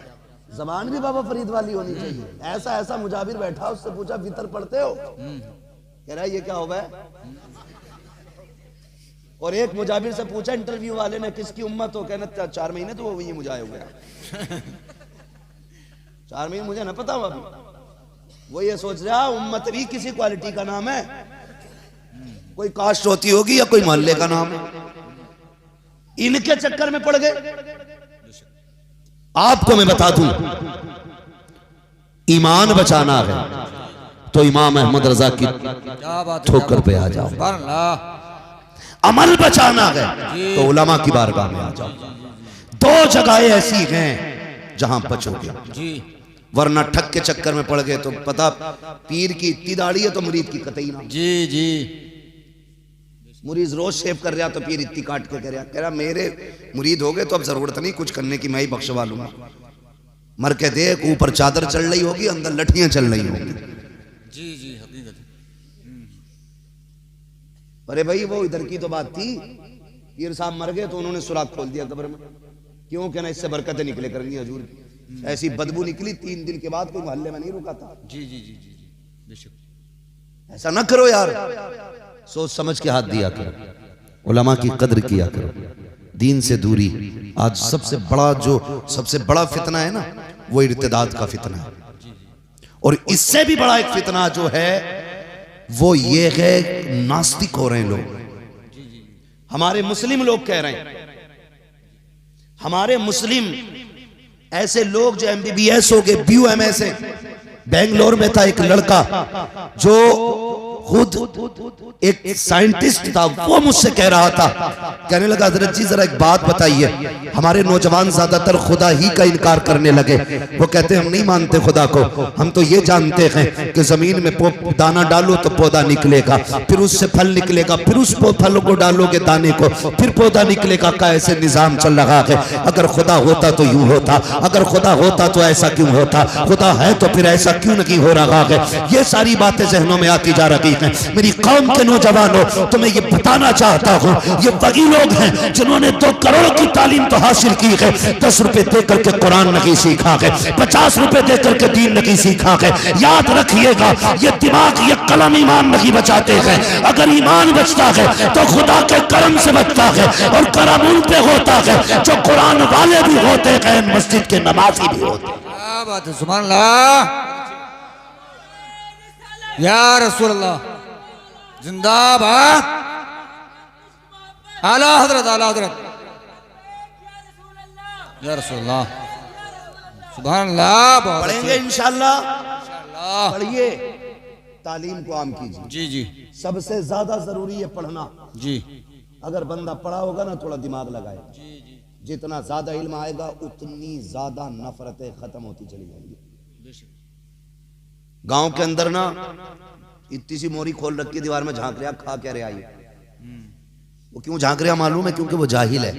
जबान भी बाबा फरीद वाली होनी चाहिए। ऐसा ऐसा मुजाबिर बैठा, उससे पूछा वितर पढ़ते हो? कह रहा है ये क्या होगा है? और एक मुजाबिर से पूछा इंटरव्यू वाले ने किसकी उम्मत हो? कहना 4 महीने तो वो ये मुझे हो गया 4 महीने मुझे ना पता हुआ। वो ये सोच रहा उम्मत भी किसी क्वालिटी का नाम है। कोई कास्ट होती होगी या कोई मोहल्ले का नाम है, इनके चक्कर में पड़ गए। आपको मैं बता दूं, ईमान बचाना है तो इमाम अहमद रजा की ठोकर पे आ जाओ। अमल बचाना है तो उलमा की बारगाह में आ जाओ। दो जगहें ऐसी हैं जहां बचोगे, वरना ठग के चक्कर में पड़ गए तो पता पीर की इतनी दाढ़ी है तो मुरीद की कतई ना। जी जी, मुरीद रोज शेव कर रहा तो पीर इतनी काट के कह रहा मेरे मुरीद हो गए तो अब जरूरत नहीं कुछ करने की, मैं ही बख्शवा लूंगा। मर के देख, ऊपर चादर चल रही होगी, अंदर लठियां चल रही होगी। जी जी, हकीकत। अरे भाई वो इधर की तो बात थी, पीर साहब मर गए तो उन्होंने सुराख खोल दिया कब्र में। क्यों? कहना इससे बरकतें निकले करेंगी हजूर की। ऐसी बदबू निकली 3 दिन के बाद, कोई मोहल्ले में नहीं रुका था। जी जी जी जी जी, बेशक। ऐसा ना करो यार, सोच समझ के हाथ दिया करो, उलमा की कद्र किया करो। दीन से दूरी आज सबसे बड़ा फितना है ना, वो इर्तिदाद का फितना है। और इससे भी बड़ा एक फितना जो है वो ये है, नास्तिक हो रहे हैं लोग। हमारे मुस्लिम लोग कह रहे हैं, हमारे मुस्लिम ऐसे लोग जो MBBS हो गए, BUMS है। बेंगलोर में था एक लड़का जो खुद एक साइंटिस्ट था, वो मुझसे कह रहा था, कहने लगा हजरत जी जरा एक बात बताइए, हमारे नौजवान ज्यादातर खुदा ही का इनकार करने लगे। वो कहते हैं हम नहीं मानते खुदा को, हम तो ये जानते हैं कि जमीन में दाना डालो तो पौधा निकलेगा, फिर उससे फल निकलेगा, फिर उस फल को डालोगे दाने को, फिर पौधा निकलेगा का ऐसे निजाम चल रहा है। अगर खुदा होता तो यूं होता, अगर खुदा होता तो ऐसा क्यों होता, खुदा है तो फिर ऐसा क्यों नहीं हो रहा है। ये सारी बातें जहनों में आती जा रही हैं। मेरी कौम के नौजवानों, तुम्हें ये बताना चाहता हूँ, ये वही लोग हैं जिन्होंने 2 करोड़ की तालीम तो हासिल की है, 10 रुपए देकर के कुरान नहीं सीखा है, 50 रुपए देकर के दीन नहीं सीखा है। याद रखिएगा, ये दिमाग, ये कलम ईमान नहीं बचाते हैं। अगर ईमान बचता है तो खुदा के करम से बचता है, और करम उन पे होता है जो कुरान वाले भी होते हैं, मस्जिद के नमाजी भी होते हैं। क्या बात है, सुभान अल्लाह, या रसूल अल्लाह, जिंदाबाद, आला हजरत, आला हजरत, या रसूल अल्लाह, सुभान अल्लाह। पढ़ेंगे इंशाअल्लाह, पढ़िए, तालीम को आम कीजिए। जी जी, सबसे ज्यादा जरूरी है पढ़ना। जी, अगर बंदा पढ़ा होगा ना, थोड़ा दिमाग लगाए, जितना ज्यादा इल्म आएगा उतनी ज्यादा नफरतें खत्म होती चली जाएंगी। गांव के अंदर ना इतनी सी मोरी खोल रखी दीवार में, झांक रहा, खा क्या रहा है। वो क्यों झांक रहा मालूम है? क्योंकि वो जाहिल है।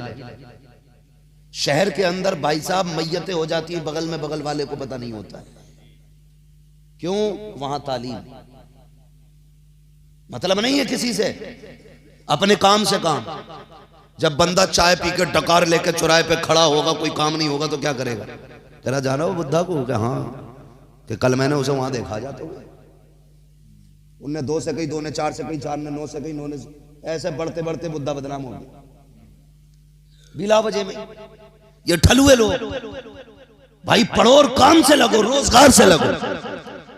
शहर के अंदर भाई साहब मैयतें हो जाती है, बगल में बगल वाले को पता नहीं होता है। क्यों? वहां तालीम, मतलब नहीं है किसी से, अपने काम से काम। जब बंदा चाय पी के डकार लेके चौराहे पे खड़ा होगा, कोई काम नहीं होगा तो क्या करेगा? तेरा जाना वो बुद्धा को क्या? हाँ, कि कल मैंने उसे वहां देखा जाता हुआ, उनने 2 से कही, 2 ने 4 से कही, 4 ने 9 से कही, 9 ने, ऐसे बढ़ते बढ़ते बुद्धा बदनाम हो गया बिला वजह में। ये ठलुए लोग, भाई पढ़ो और काम से लगो, रोजगार से लगो।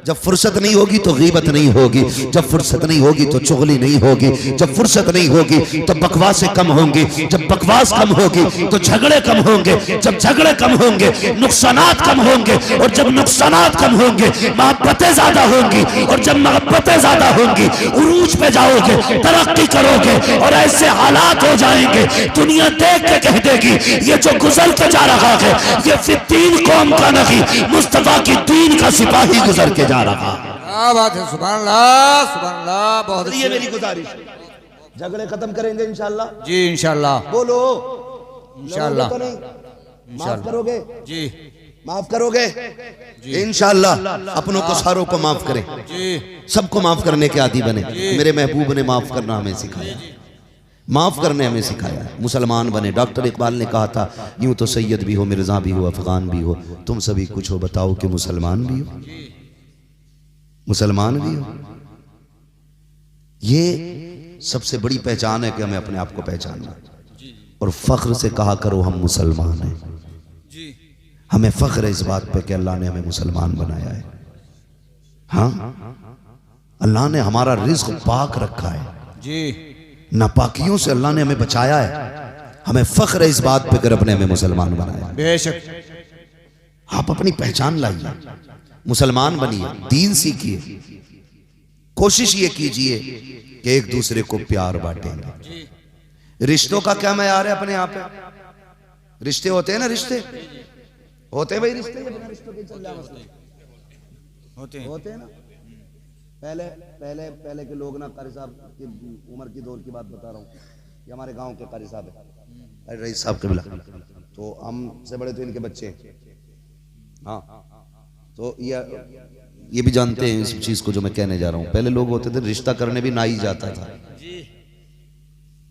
जब फुर्सत नहीं होगी तो गीबत नहीं होगी, जब फुर्सत नहीं होगी तो चुगली नहीं होगी, जब फुर्सत नहीं होगी तो बकवासें कम होंगी, जब बकवास कम होगी तो झगड़े कम होंगे, जब झगड़े कम होंगे नुकसानात कम होंगे, और जब नुकसानात कम होंगे मोहब्बतें ज्यादा होंगी, और जब मोहब्बतें ज्यादा होंगी उरूज पे जाओगे, तरक्की करोगे, और ऐसे हालात हो जाएंगे दुनिया देख के कह देगी ये जो गुजर के जा रहा है ये फित्तीन कौम का नहीं, मुस्तफा की दीन का सिपाही गुजर के रहा। क्या बात है, सुभान अल्लाह, सुभान अल्लाह। बहुत ये मेरी गुजारिश है, झगड़े खत्म करेंगे इंशाअल्लाह। जी इंशाअल्लाह, बोलो इंशाअल्लाह, तो नहीं, माफ करोगे? जी माफ करोगे इंशाअल्लाह। अपनों को सारों को माफ करें, सबको माफ करने के आदी बने। मेरे महबूब ने माफ करना हमें सिखाया, माफ करने हमें सिखाया है, मुसलमान बने। डॉक्टर इकबाल ने कहा था, यूं तो सैयद भी हो, मिर्जा भी हो, अफगान भी हो, तुम सभी कुछ हो, बताओ कि मुसलमान भी हो, मुसलमान भी हो। ये सबसे बड़ी पहचान है कि हमें अपने आप को पहचानना, और फख्र से कहा करो हम मुसलमान हैं। हमें फख्र है इस बात पे कि अल्लाह ने हमें मुसलमान बनाया है। हाँ, अल्लाह ने हमारा रिज़्क़ पाक रखा है। जी नापाकियों से अल्लाह ने हमें बचाया है। हमें फख्र है इस बात पे कि रब ने हमें मुसलमान बनाया। बेशक आप अपनी पहचान लाइए, मुसलमान बनिए, दीन सीखिए, कोशिश ये कीजिए कि एक दूसरे को प्यार बांटेंगे। रिश्तों का क्या मैयार है अपने यहाँ पे? रिश्ते होते हैं ना, रिश्ते होते हैं भाई, रिश्ते बिना रिश्तों के चल रहा होते हैं। होते हैं ना। पहले पहले पहले के लोग ना, कारी साहब की उम्र की दौर की बात बता रहा हूँ, ये हमारे गांव के कारी साहब है, रईस साहब कबीला, तो हमसे बड़े तो इनके बच्चे हैं। हाँ, तो ये भी जानते हैं इस चीज को जो मैं कहने जा रहा हूँ। पहले लोग होते थे रिश्ता करने भी ना ही जाता था,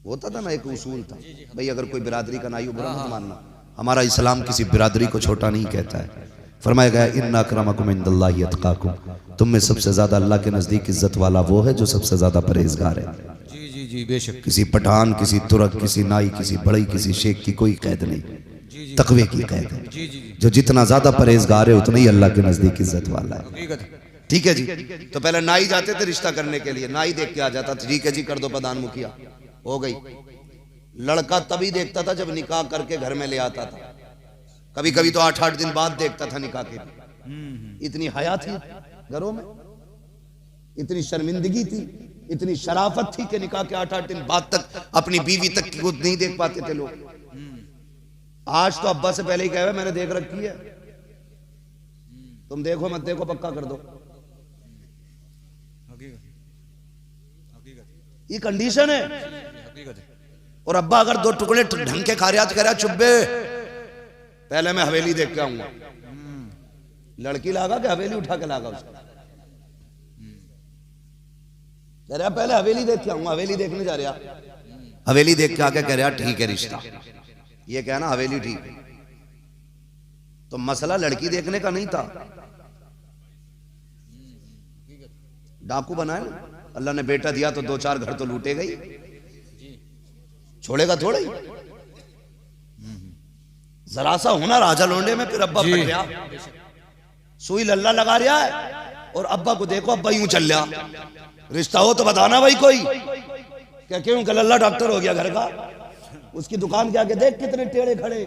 होता था ना, एक उसूल था भाई, अगर कोई बिरादरी का नाई बुरा मत मानना। हमारा इस्लाम किसी बिरादरी को छोटा नहीं कहता है। फरमाया गया इन्ना अक्रमकुम इंदल्लाहि अत्काकुम, तुम में सबसे ज्यादा अल्लाह के नजदीक इज्जत वाला वो है जो सबसे ज्यादा परहेजगार है। जी जी जी बेशक। किसी पठान, किसी तुरक, किसी नाई, किसी बड़ई, किसी शेख की कोई कैद नहीं, तकवे की कैद है। जी जी जो जितना ज्यादा परहेजगार है उतना ही अल्लाह के नजदीक इज्जत वाला है। हकीकत है। ठीक है जी। तो पहले नाई जाते थे रिश्ता करने के लिए, नाई देख के आ जाता था, ठीक है जी कर दो प्रधान मुखिया, हो गई। लड़का तभी देखता था जब निकाह करके घर में ले आता था, कभी कभी तो 8-8 दिन बाद देखता था निकाह के। इतनी हया थी घरों में, इतनी शर्मिंदगी थी, इतनी शराफत थी कि निकाह के 8-8 दिन बाद तक अपनी बीवी तक की खुद नहीं देख पाते थे लोग। आज तो अब्बा से पहले ही कहे मैंने देख रखी है, तुम देखो मत देखो पक्का कर दो। ये कंडीशन है। और अब्बा अगर 2 टुकड़े ढंग के खा रहा तो कह रहा चुब्बे पहले मैं हवेली देख के आऊंगा। लड़की लागा कि हवेली उठा के लागा उसको? कह रहा पहले हवेली देख के आऊंगा, हवेली देखने जा रहा, हवेली देख के आके कह रहा ठीक है रिश्ता, ये कहना हवेली ठीक। तो मसला लड़की देखने का नहीं था, डाकू बनाए ना, अल्लाह ने बेटा दिया तो 2-4 घर तो लूटे गई, छोड़ेगा थोड़ा ही। जरा सा होना राजा लोंडे में, फिर अब्बा फट गया, सुई लल्ला लगा रहा है, और अब्बा को देखो अब्बा यूं चल रहा। रिश्ता हो तो बताना भाई कोई, क्या क्यों कि लल्ला डॉक्टर हो गया घर का, उसकी दुकान के आगे देख कितने टेढ़े खड़े,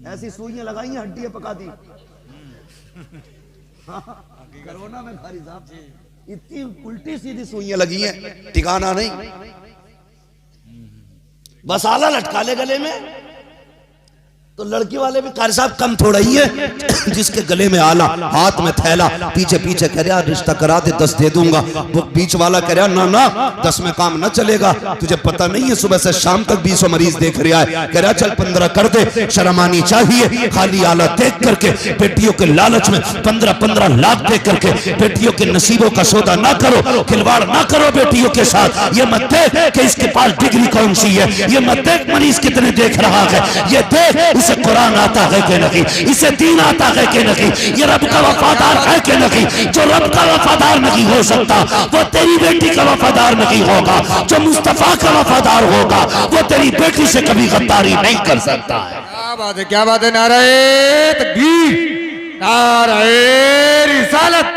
ऐसी सुइयां लगाई हैं, हड्डियां पका दी। कोरोना में खारी साहब इतनी उल्टी सीधी सुइयां लगी हैं, ठिकाना नहीं। बस आला लटका ले गले में, तो लड़की वाले भी कारी साहब कम थोड़ा ही है जिसके गले में आला, हाथ में थैला, पीछे पीछे कह रहा रिश्ता करा दे 10 दे दूंगा। वो बीच वाला कह रहा ना ना 10 में काम न चलेगा, तुझे पता नहीं है सुबह से शाम तक 20 मरीज देख रहा है। कह रहा चल 15 कर दे, शर्म आनी चाहिए, खाली आला देख करके बेटियों के लालच में 15-15 लाख दे करके बेटियों के नसीबों का सौदा ना करो, खिलवाड़ ना करो बेटियों के साथ। ये मत देख कि इसके पास डिग्री कौन सी है, ये मत देख मरीज कितने देख रहा है, ये देख इसे कुरान आता है कि नहीं, इसे दीन आता है कि नहीं, ये रब का वफादार है कि नहीं। जो रब का वफादार नहीं हो सकता वो तेरी बेटी का वफादार नहीं होगा, जो मुस्तफा का वफादार होगा वो तेरी बेटी से कभी गद्दारी नहीं कर सकता है। क्या बात है, क्या बात है। नारे तकबीर, नारे रिसालत,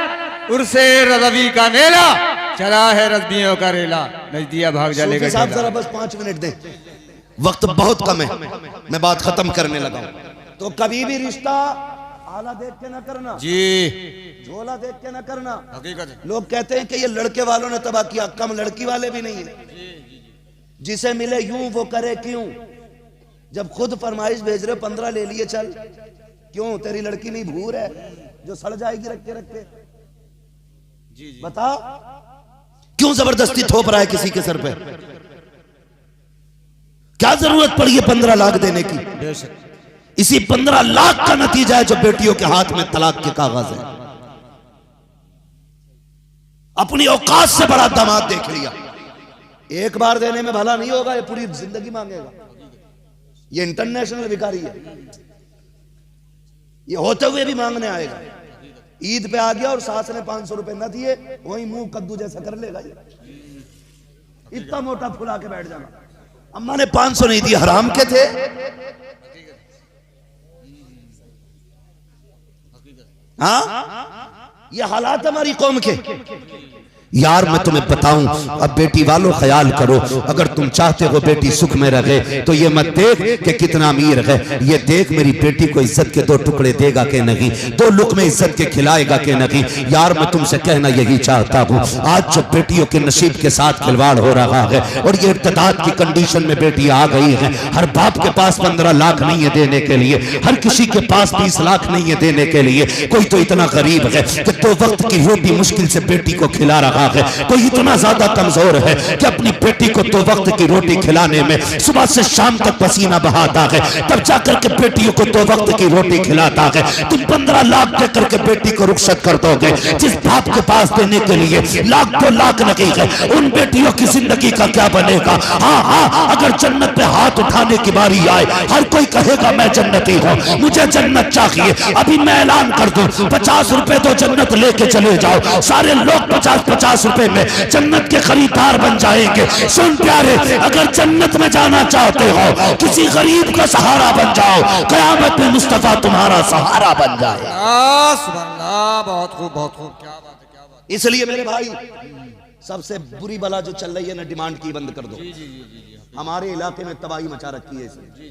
उर्से रज़वी का मेला चला है, रज़बियों का रेला, नजदिया भाग जा लेगा। साहब जरा बस 5 मिनट दें, वक्त बहुत कम है, मैं बात खत्म करने लगा हूं। तो कभी भी रिश्ता आला देख के ना करना जी, झोला देख के ना करना। हकीकत है। लोग कहते हैं कि ये लड़के वालों ने तबाह किया, कम लड़की वाले भी नहीं है। जिसे मिले यूं वो करे क्यों, जब खुद फरमाइश भेज रहे 15 ले लिए चल, क्यों तेरी लड़की नहीं भूर है जो सड़ जाएगी रख के रख के? बता क्यों जबरदस्ती थोप रहा है किसी के सर पे? क्या जरूरत पड़ी है 15 लाख देने की? इसी 15 लाख का नतीजा है जो बेटियों के हाथ में तलाक के कागज है। अपनी औकात से बड़ा दामाद देख लिया, एक बार देने में भला नहीं होगा, ये पूरी जिंदगी मांगेगा। ये इंटरनेशनल भिखारी है, ये होते हुए भी मांगने आएगा। ईद पे आ गया और सास ने 500 रुपए न दिए, वही मुंह कद्दू जैसा कर लेगा, ये इतना मोटा फुला के बैठ जाना। अम्मा ने 500 नहीं दी, हराम के थे। हाँ, ये हालात हमारी कौम के। यार मैं तुम्हें बताऊं, अब बेटी वालों ख्याल करो, अगर तुम चाहते हो बेटी सुख में रहे तो ये मत देख कि कितना अमीर है, ये देख मेरी बेटी को इज्जत के 2 टुकड़े देगा कि नहीं, 2 लुक़्मे इज्जत के खिलाएगा कि नहीं। यार मैं तुमसे कहना यही चाहता हूँ, आज जो बेटियों के नसीब के साथ खिलवाड़ हो रहा है और ये इर्तिदाद की कंडीशन में बेटी आ गई है, हर बाप के पास 15 लाख नहीं है देने के लिए, हर किसी के पास 20 लाख नहीं है देने के लिए। कोई तो इतना गरीब है कि 2 वक्त की रोटी मुश्किल से बेटी को खिला रहा है, कोई इतना ज्यादा कमजोर है कि अपनी बेटी को 2 वक्त की रोटी खिलाने में सुबह से शाम तक पसीना बहाता है, तब जाकर के बेटियों को 2 वक्त की रोटी खिलाता है। तुम 15 लाख देकर के बेटी को रुखसत कर दोगे, जिस बाप के पास देने के लिए लाख 2 लाख लगे है, उन बेटियों की जिंदगी का क्या बनेगा। हाँ, अगर जन्नत पे हाथ उठाने की बारी आए, हर कोई कहेगा मैं जन्नती हूँ, मुझे जन्नत चाहिए। अभी मैं ऐलान कर दूं, 50 रुपए तो जन्नत लेके चले जाओ, सारे लोग 50-50 रुपए में जन्नत के खरीदार बन जाएंगे। सुन प्यारे, अगर जन्नत में जाना चाहते हो, किसी गरीब का सहारा बन जाओ, कयामत में मुस्तफा तुम्हारा सहारा बन जाए। सुभान अल्लाह, बहुत खूब, बहुत खूब, क्या बात है, क्या बात। इसलिए मेरे भाई, सबसे बुरी बला जो चल रही है ना, डिमांड की बंद कर दो। हमारे इलाके में तबाही मचा रखी है इसने,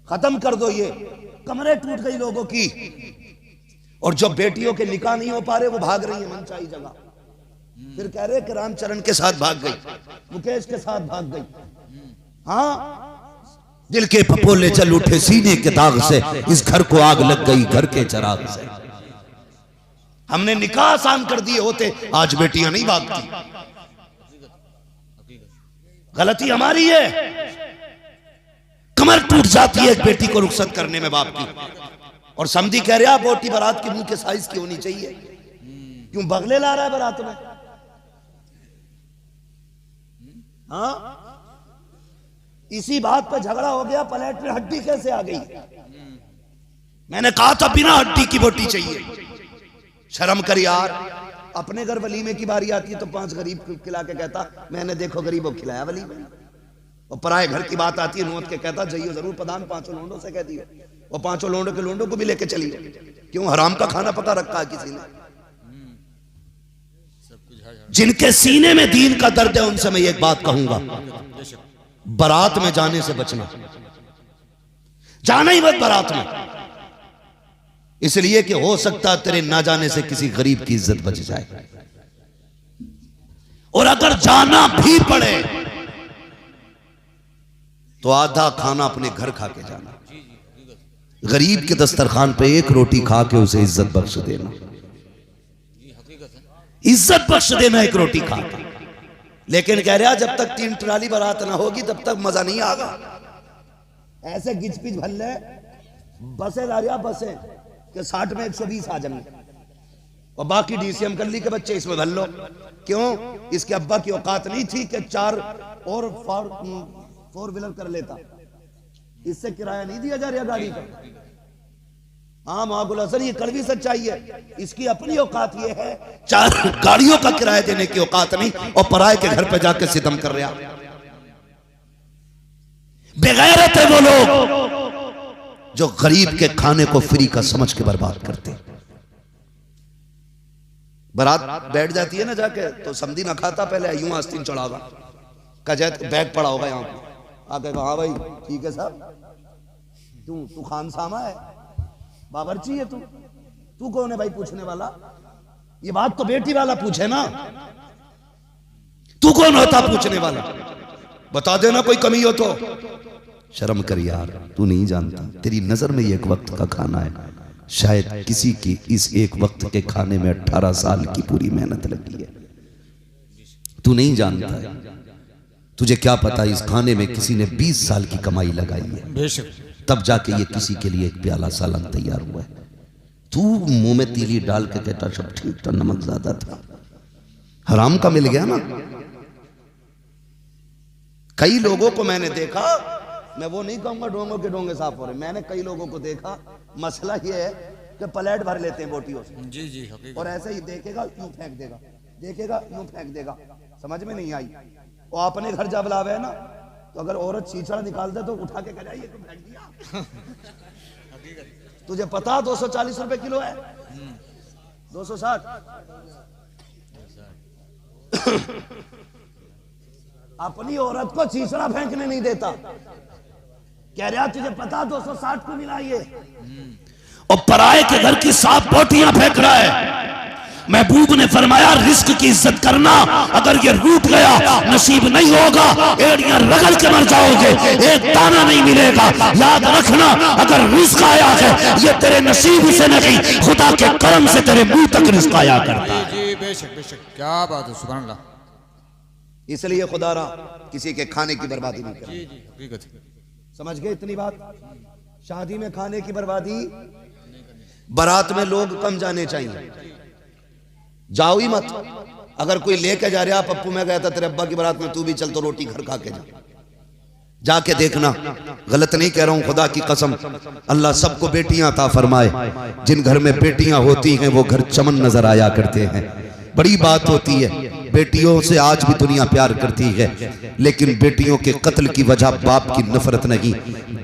खत्म कर दो। ये कमरे टूट गई लोगों की, और जो बेटियों के निकाह नहीं हो पा रहे वो भाग रही है मनचाही जगह, फिर कह रहे कि रामचरण के साथ भाग गई, मुकेश के साथ भाग गई। हाँ, दिल के पपोले जल उठे सीने के दाग से, इस घर को आग लग गई घर के चराग से। हमने निकाह आसान कर दिए होते, आज बेटियां नहीं भागती। गलती हमारी है, कमर टूट जाती है एक बेटी को रुखसत करने में बाप की, और समझी कह रहा बोटी बारात के मुंह के साइज की होनी चाहिए, क्यों बगले ला रहा है बारात में। हाँ, इसी बात पे झगड़ा हो गया, प्लेट में हड्डी कैसे आ गई। मैंने कहा था बिना हड्डी की बोटी चाहिए। शर्म कर यार, अपने घर वलीमे की बारी आती है तो 5 गरीब खिला के कहता मैंने देखो गरीबों को खिलाया वलीमे, और पराए घर की बात आती है नोट के कहता जाइयो जरूर प्रधान 5 लोंडों से कह दियो, और 5 लोंडों के लोंडों को भी लेके चलिए, क्यों हराम का खाना पका रखा है किसी ने। जिनके सीने में दीन का दर्द है उनसे मैं एक बात कहूंगा, बारात में जाने से बचना, जाना ही मत बारात में, इसलिए कि हो सकता तेरे ना जाने से किसी गरीब की इज्जत बच जाए। और अगर जाना भी पड़े तो आधा खाना अपने घर खा के जाना, गरीब के दस्तरखान पे 1 रोटी खा के उसे इज्जत बख्श देना, इज्जत बख्श देना 1 रोटी खा के। लेकिन कह रहा जब तक 3 ट्राली बारात ना होगी तब तक मजा नहीं आगा। ऐसे गिच पिच भल्ले बसें ला रहा, बसें के 60 में 120 आ जाएंगे, और बाकी डीसीएम कर ली के बच्चे इसमें भर लो। क्यों? इसके अब्बा की औकात नहीं थी कि 4 और 4 व्हीलर कर लेता, इससे किराया नहीं दिया जा रहा गाड़ी का। हाँ मागुल हसन, ये कड़वी सच्चाई है, इसकी अपनी औकात ये है 4 गाड़ियों का किराया देने की औकात नहीं, और पराये के घर पे जाके सितम कर रहा। बेगैरत है वो लोग जो गरीब के खाने को फ्री का समझ के बर्बाद करते। बारात बैठ जाती है ना जाके, तो समझी ना खाता, पहले यूं आस्तीन चढ़ावा का जैत बैग पड़ा होगा यहाँ पे, आके कहा हाँ भाई ठीक है साहब, तू खान सामा है, बावर्ची है, तू कौन है भाई पूछने वाला। ये बात तो बेटी वाला पूछे ना, तू कौन होता पूछने वाला, बता देना कोई कमी हो तो। शर्म कर यार, तू नहीं जानता, तेरी नजर में ये 1 वक्त का खाना है, शायद किसी की इस 1 वक्त के खाने में 18 साल की पूरी मेहनत लगी है। तू नहीं जानता है, तुझे क्या पता इस खाने में किसी ने 20 साल की कमाई लगाई है, तब जाके ये किसी के लिए 1 प्याला सालन तैयार हुआ है। तू मुंह में तीली डाल के कहता सब ठीक था, नमक ज्यादा था, हराम का मिल गया ना। कई लोगों को मैंने देखा, मैं वो नहीं कहूंगा डोंगों के डोंगे साफ हो रहे, मैंने कई लोगों को देखा, मसला ये है कि प्लेट भर लेते हैं बोटियों से, जी और ऐसे ही देखेगा यूं फेंक देगा, देखेगा यूं फेंक देगा, समझ में नहीं आई। और अपने घर जब लावे है ना, तो अगर औरत चीचड़ा निकाल दे तो उठा के कह तुम फेंक दिया। तुझे पता 240 रुपए किलो है, 260, अपनी औरत को चीसड़ा फेंकने नहीं देता। कह रहा तुझे पता 260 को मिला ये, और पराये के घर की साफ बोटियां फेंक रहा है। महबूब ने फरमाया रिस्क की इज्जत करना, अगर ये रूठ गया नसीब नहीं होगा, एड़ियां रगड़ के मर जाओगे, एक दाना नहीं मिलेगा। याद रखना अगर रिस्क आया है ये तेरे नसीब से नहीं, खुदा के करम से तेरे मुंह तक रिस्क आया करता है। जी बेशक बेशक, क्या बात है, सुभान अल्लाह। इसलिए खुदा रा किसी के खाने की बर्बादी नहीं करे। जी जी हकीकत है। समझ गए इतनी बात? शादी में खाने की बर्बादी, बारात में लोग कम जाने चाहिए, जाओ ही मत। अगर कोई लेके जा रहा, पप्पू मैं गया था तेरे अब्बा की बारात में, तू भी चल तो रोटी घर खा के जा, जाके देखना। गलत नहीं कह रहा हूं, खुदा की कसम। अल्लाह सबको बेटियां अता फरमाए। जिन घर में बेटियां होती हैं वो घर चमन नजर आया करते हैं। बड़ी बात होती है, बेटियों से आज भी दुनिया प्यार करती है, लेकिन बेटियों के कत्ल की वजह बाप की नफरत नहीं,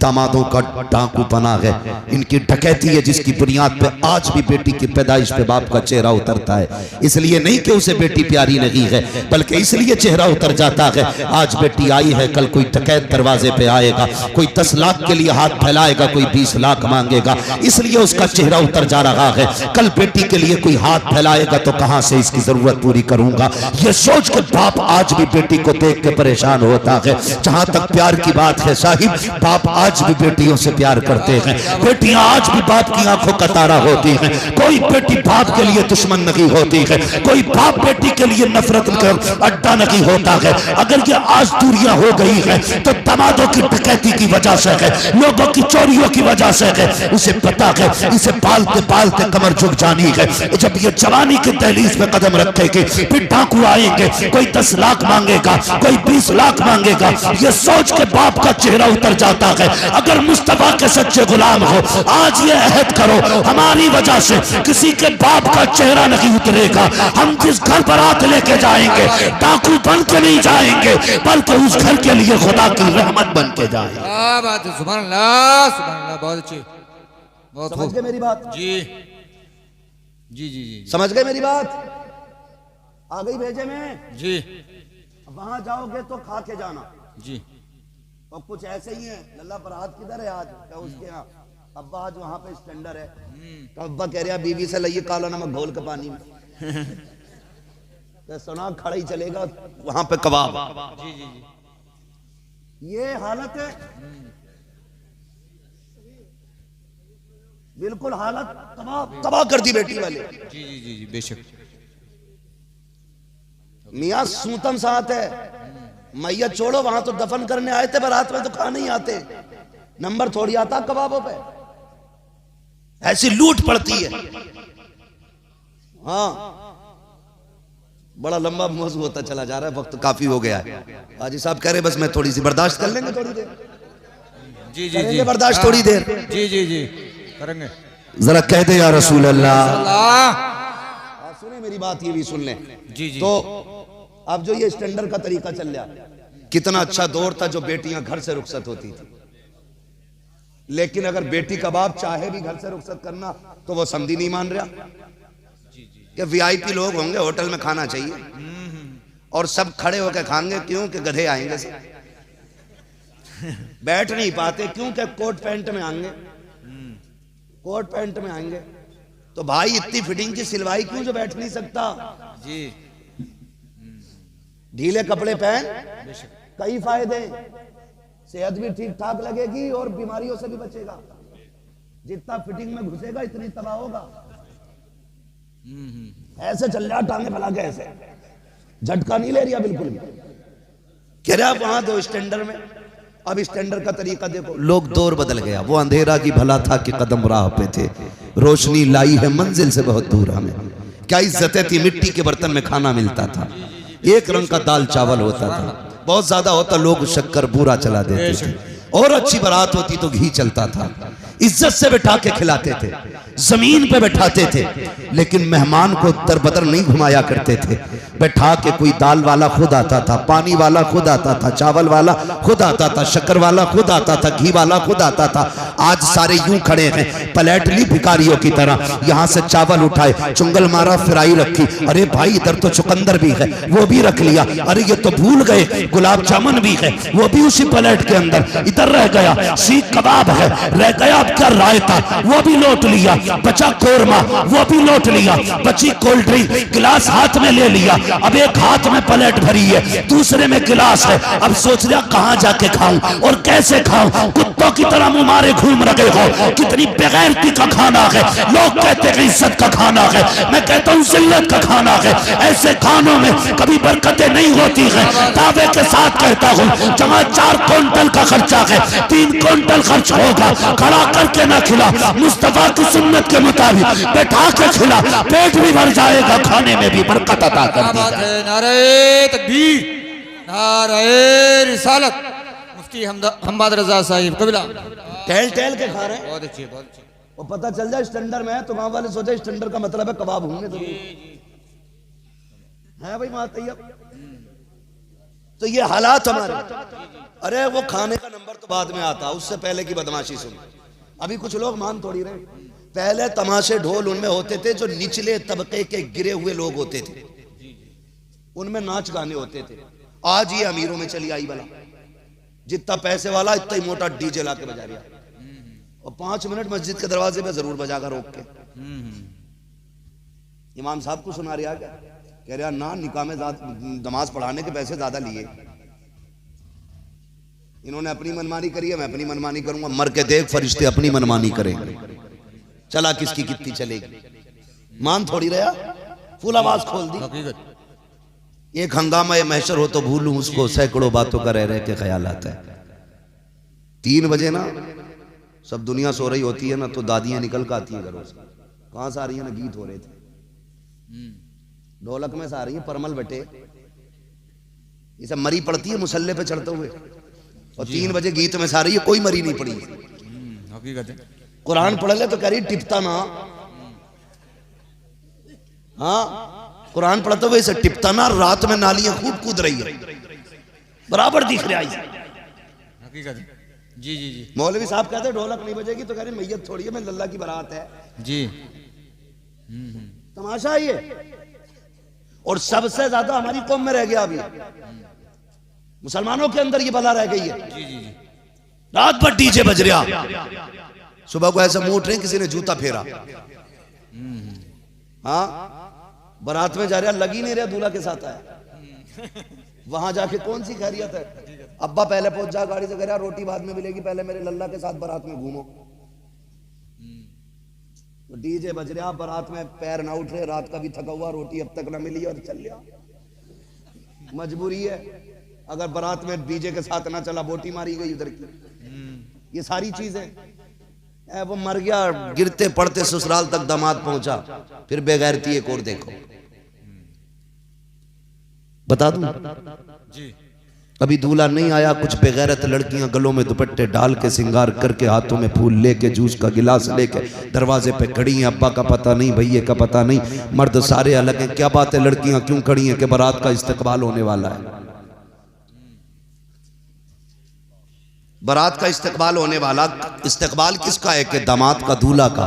दामादों का डाकूपना है, इनकी डकैती है, जिसकी बुनियाद पे आज भी बेटी की पैदाइश पे बाप का चेहरा उतरता है। इसलिए नहीं कि उसे बेटी प्यारी नहीं है, बल्कि इसलिए चेहरा उतर जाता है। आज बेटी आई है, कल कोई डकैत दरवाजे पे आएगा, कोई 10 लाख के लिए हाथ फैलाएगा, कोई 20 लाख मांगेगा, इसलिए उसका चेहरा उतर जा रहा है। कल बेटी के लिए कोई हाथ फैलाएगा तो कहां से इसकी जरूरत पूरी करूंगा, ये सोच के बाप आज भी बेटी को देख के परेशान होता है। जहां तक प्यार की बात है साहिब, बाप आज भी बेटियों से प्यार करते हैं, बेटियां आज भी बाप की आंखों का तारा होती हैं। कोई बेटी बाप के लिए दुश्मन नहीं होती है, कोई बाप बेटी के लिए नफरत का अड्डा नहीं होता है। अगर ये आज दूरियां हो गई है तो दामादों की डकैती की वजह से है, लोगों की चोरियों की वजह से है। उसे पता है इसे पालते पालते कमर झुक जानी है। जब ये जवानी के दहलीज पे कदम रखेगी फिर डाकू आएंगे, कोई 10 लाख मांगेगा, कोई 20 लाख मांगेगा। ये सोच के बाप का चेहरा उतर जाता है। अगर मुस्तफा के सच्चे गुलाम हो, आज ये अहद करो हमारी वजह से किसी के बाप का चेहरा नहीं उतरेगा। हम जिस घर बारात लेके जाएंगे डाकू बन के नहीं जाएंगे, बल्कि उस घर के लिए खुदा की रहमत बन के जाएंगे। क्या बात है, सुभान अल्लाह सुभान अल्लाह, बहुत अच्छी, बहुत समझ गए मेरी बात? जी जी जी जी समझ गए मेरी बात? आ गई भेजे में जी वहां जाओगे तो खा के जाना। जी। और कुछ ऐसे ही है, लल्ला बरात किधर है आज? क्या उसके यहाँ? अब्बा आज वहां पे स्टैंडर है। तो अब्बा कह रहा बीवी से लाइए काला नमक घोल के पानी में। तो सुना खड़ा ही चलेगा वहां पे कबाब। जी जी जी, ये हालत है, बिल्कुल हालत तबाह कर दी बेटी वाले। जी जी जी जी बेशक। मियाँ सूतम साथ है, मैया छोड़ो, वहां तो दफन करने आए थे, बारात में तो खाने ही आते, नंबर थोड़ी आता कबाबों पे। ऐसी लूट पड़ती है। हाँ, बड़ा लंबा मौजू होता चला जा रहा है, वक्त काफी हो गया है। हाजी साहब कह रहे बस मैं थोड़ी सी बर्दाश्त कर लेंगे, थोड़ी देर जी जी जी बर्दाश्त, थोड़ी देर। जी जी जी करेंगे। जरा कह दे या रसूल अल्लाह। सुने मेरी बात, ये भी सुन लें। जी जी। तो अब जो ये स्टैंडर्ड का तरीका चल रहा, कितना अच्छा दौर था जो बेटियां घर से रुखसत होती थी। लेकिन अगर बेटी कबाब चाहे भी घर से रुखसत करना तो वो समझी नहीं मान रहा कि वीआईपी लोग होंगे, होटल में खाना चाहिए और सब खड़े होकर खाएंगे। क्यों कि गधे आएंगे सब। बैठ नहीं पाते क्योंकि कोट पैंट में आएंगे, कोट पैंट में आएंगे। तो भाई इतनी फिटिंग की सिलवाई क्यों जो बैठ नहीं सकता? जी ढीले कपड़े पहन, कई फायदे, सेहत भी ठीक ठाक लगेगी और बीमारियों से भी बचेगा। जितना फिटिंग में घुसेगा इतनी तबाह होगा। ऐसे चल रहा टांगे फैला के, ऐसे झटका नहीं ले रहा बिल्कुल भी। कह रहा वहां दो स्टैंडर्ड में, अब स्टैंडर्ड का तरीका देखो। लोग दौर बदल गया, वो अंधेरा की भला था कि कदम राह पे थे, रोशनी लाई है मंजिल से बहुत दूर हमें। क्या इज्जतें थी, मिट्टी के बर्तन में खाना मिलता था, एक रंग का दाल चावल होता था, बहुत ज्यादा होता लोग शक्कर बूरा चला देते थे, और अच्छी बारात होती तो घी चलता था, इज्जत से बैठा के खिलाते थे, जमीन पे बैठाते थे, लेकिन मेहमान को दरबदर नहीं घुमाया करते थे। बैठा के कोई दाल वाला खुद आता था, पानी वाला खुद आता था, चावल वाला खुद आता था, शक्कर वाला खुद आता था, घी वाला खुद आता था। आज सारे यूं खड़े हैं, प्लेट ली भिखारियों की तरह, यहाँ से चावल उठाए, चुंगल मारा, फ्राई रखी, अरे भाई इधर तो चुकंदर भी है, वो भी रख लिया, अरे ये तो भूल गए गुलाब जामुन भी है, वो भी उसी प्लेट के अंदर, इधर रह गया सीख कबाब है, रह गया अब क्या रायता, वो भी लौट लिया, बचा कोरमा वो भी लौट लिया, बची कोल्ड ड्रिंक गिलास हाथ में ले लिया, अब एक हाथ में प्लेट भरी है, दूसरे में गिलास है, अब सोच रहा कहां जाके खाऊं और कैसे खाऊं, कुत्तों की तरह मुंह मारे घूम रहे हो, कितनी बेगैरती का खाना है। लोग कहते हैं इज्जत का खाना है, मैं कहता हूं जिल्लत का खाना है। ऐसे खानों में कभी बरकतें नहीं होती है। दावे के साथ कहता हूं जहां 4 क्विंटल का खर्चा है 3 क्विंटल खर्च होगा, खड़ा करके ना खिला, मुस्तफा की सुन्नत के मुताबिक बैठा के खिला, पेट भी भर जाएगा, खाने में भी बरकत अता कर दी जाए। नारे तकबीर, नारे रिसालत। मुफ्ती हम्माद रजा साहिब कबिला टहल टहल के खा रहे हैं, बहुत अच्छी बहुत अच्छी। वो पता चल जाए स्टैंडर में है तो गांव वाले सोचे स्टैंडर का मतलब है कबाब होंगे जरूर है भाई मां तैयब। तो ये हालात हमारे, अरे वो खाने का नंबर तो बाद में आता, उससे पहले की बदमाशी सुन। अभी कुछ लोग मान थोड़ी रहे, पहले तमाशे ढोल उनमें होते थे जो निचले तबके के गिरे हुए लोग होते थे, उनमें नाच गाने होते थे। आज ये अमीरों में चली आई वाला, जितना पैसे वाला इतना ही मोटा डीजे ला के बजा रहा, और 5 मिनट मस्जिद के दरवाजे पे जरूर बजाकर रोक के। इमाम साहब को सुना रहा क्या, कह रहा ना निकाह में नमाज पढ़ाने के पैसे ज्यादा लिए, इन्होंने अपनी मनमानी करी है, मैं अपनी मनमानी करूंगा, मर के देख फरिश्ते अपनी मनमानी करेंगे, चला किसकी कितनी चलेगी। मान थोड़ी रहा, फुल आवाज खोल दी। एक हंगामा महशर हो तो भूलूं उसको, सैकड़ों बातों का रह रह के ख्याल आता है। 3 बजे ना सब दुनिया सो रही होती है ना, तो दादियां निकल कर आती हैं घरों से, कहां से आ रही है ना, गीत हो रहे थे, ढोलक में से आ रही है, परमल बटे, ये सब मरी पड़ती है मुसल्ले पे चढ़ते हुए, और 3 बजे गीत में से आ रही है, कोई मरी नहीं पड़ी। हकीकत है, कुरान पढ़ ले तो कह रही टिपता ना, हाँ कुरान पढ़ते हुए इसे टिपता ना, रात में नालियां खूब कूद रही है, बराबर दिख रहा है। हकीकत है, जी जी जी। मौलवी साहब कहते ढोलक नहीं बजेगी तो कह रहे मैयत थोड़ी है, मैं लल्ला की बारात है जी। तमाशा ये, और सबसे ज्यादा हमारी कौम में रह गया अभी, मुसलमानों के अंदर ये बला रह गई है। जी जी जी। रात भर डीजे बज रहा, सुबह को ऐसा मुंह उठ रहे किसी ने जूता फेरा, हाँ बारात में जा रहा, लगी नहीं रहा, दूल्हा के साथ आया, वहां जाके कौन सी खैरियत है। अब्बा पहले पहुंच जा गाड़ी से, कह रहा रोटी बाद में मिलेगी, पहले मेरे लल्ला के साथ बारात में घूमो। तो डीजे बज रहा, बारात में पैर ना उठ रहे, रात का भी थका हुआ, रोटी अब तक ना मिली और चल लिया, मजबूरी है। अगर बारात में डीजे के साथ ना चला, बोटी मारी गई उधर की, ये सारी चीजें। वो मर गया, गिरते पड़ते ससुराल तक दामाद पहुंचा, फिर बेगैरती एक और देखो। बता दूं जी, अभी दूल्हा नहीं आया, कुछ बेगैरत लड़कियां गलों में दुपट्टे डाल के सिंगार करके, हाथों में फूल लेके, जूस का गिलास लेके दरवाजे पे खड़ी हैं। अब्बा का पता नहीं, भैया का पता नहीं, मर्द सारे अलग हैं। क्या बात है, लड़कियां क्यों खड़ी हैं? कि बारात का इस्तकबाल होने वाला है, बारात का इस्तकबाल होने वाला। इस्तकबाल किसका है? कि दामाद का, दूल्हा का।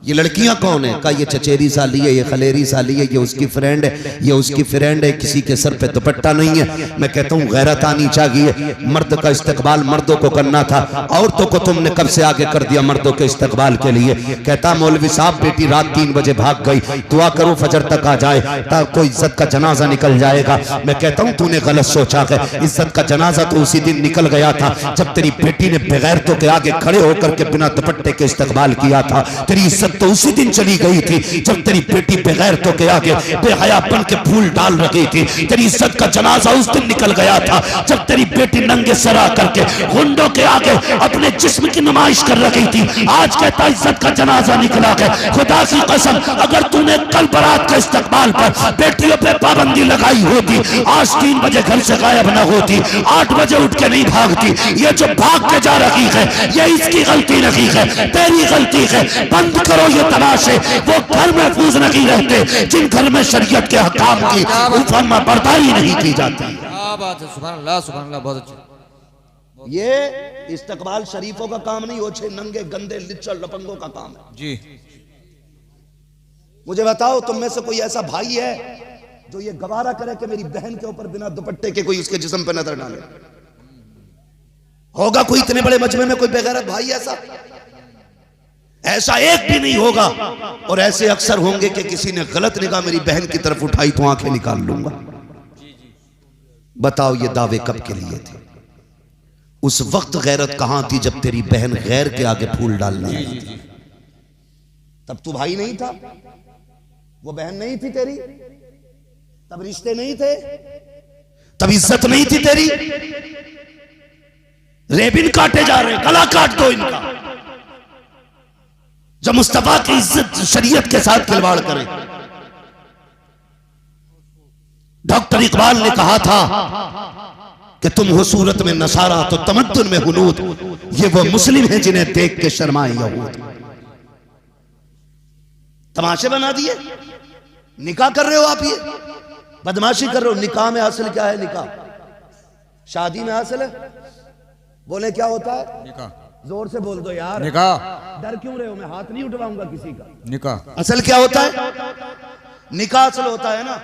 ये लड़कियां कौन है? का ये चचेरी साली है, ये खलेरी साली है, ये उसकी फ्रेंड है, ये उसकी फ्रेंड है, किसी के सर पे दुपट्टा नहीं है। मैं कहता हूँ गैरत आनी चाहिए। मर्द का इस्तकबाल मर्दों को करना था, औरतों को तुमने कब से आगे कर दिया मर्दों के इस्तकबाल के लिए। कहता मौलवी साहब बेटी रात 3 बजे भाग गई, दुआ करो फजर तक आ जाए, तो इज्जत का जनाजा निकल जाएगा। मैं कहता हूँ तूने गलत सोचा है, इज्जत का जनाजा तो उसी दिन निकल गया था जब तेरी बेटी ने बेगैरतों के आगे खड़े होकर के बिना दुपट्टे के इस्तकबाल किया था। तेरी इज्जत तो उसी दिन चली गई थी जब तेरी बेटी बेगैरतों के आगे बेहयापन के फूल डाल रही थी। तेरी इज्जत का जनाजा उस दिन निकल गया था जब तेरी बेटी नंगे सर करके गुंडों के आगे अपने जिस्म की नुमाइश कर रही थी। आज कहता इज्जत का जनाजा निकला है। खुदा की कसम, अगर तूने कल बारात के इस्तकबाल पर बेटियों पे पाबंदी लगाई होती, आज 3 बजे घर से गायब न होती, 8 बजे उठ के नहीं भागती। ये जो भाग के जा रही है, ये इसकी गलती नहीं है, तेरी गलती है। बंद कर करो ये तमाशे, वो घर महफूज नहीं रहते जिन घर में शरीयत के हकाम की फर्मा बरदारी नहीं की जाती। क्या बात है, सुभान अल्लाह, बहुत अच्छा। ये इस्तकबाल शरीफों का काम नहीं, ओछे नंगे गंदे लिच्चर लपंगों का काम है। जी मुझे बताओ, तुम में से कोई ऐसा भाई है जो ये गवारा करे कि मेरी बहन के ऊपर बिना दुपट्टे के कोई उसके जिस्म पे नजर डाले? होगा कोई इतने बड़े मजमे में कोई बेगैरत भाई ऐसा? ऐसा एक भी नहीं होगा। और ऐसे अक्सर होंगे कि किसी ने गलत निगाह मेरी बहन की तरफ उठाई तो आंखें निकाल लूंगा। बताओ ये दावे कब के लिए थे? उस वक्त गैरत कहां थी जब तेरी बहन गैर के आगे फूल डालने आई थी। तब तू भाई नहीं था, वो बहन नहीं थी तेरी, तब रिश्ते नहीं थे, तब इज्जत नहीं थी तेरी। रेबिन काटे जा रहे, गला काट दो इनका। जब मुस्तफा की इज्जत शरीयत के साथ खिलवाड़ करें। डॉक्टर इकबाल ने कहा था कि तुम हो सूरत में नसारा तो तमद्दुन में हुनूद, ये वो मुस्लिम हैं जिन्हें देख के शर्माए यहूद। तमाशे बना दिए, निकाह कर रहे हो आप, ये बदमाशी कर रहे हो। निकाह में हासिल क्या है? निकाह शादी में हासिल है। बोले क्या होता है? निकाह। जोर से बोल दो यार। निकाह। डर क्यों रहे हो? मैं हाथ नहीं उठवाऊंगा किसी का। निकाह असल क्या होता है? निकाह असल होता है ना,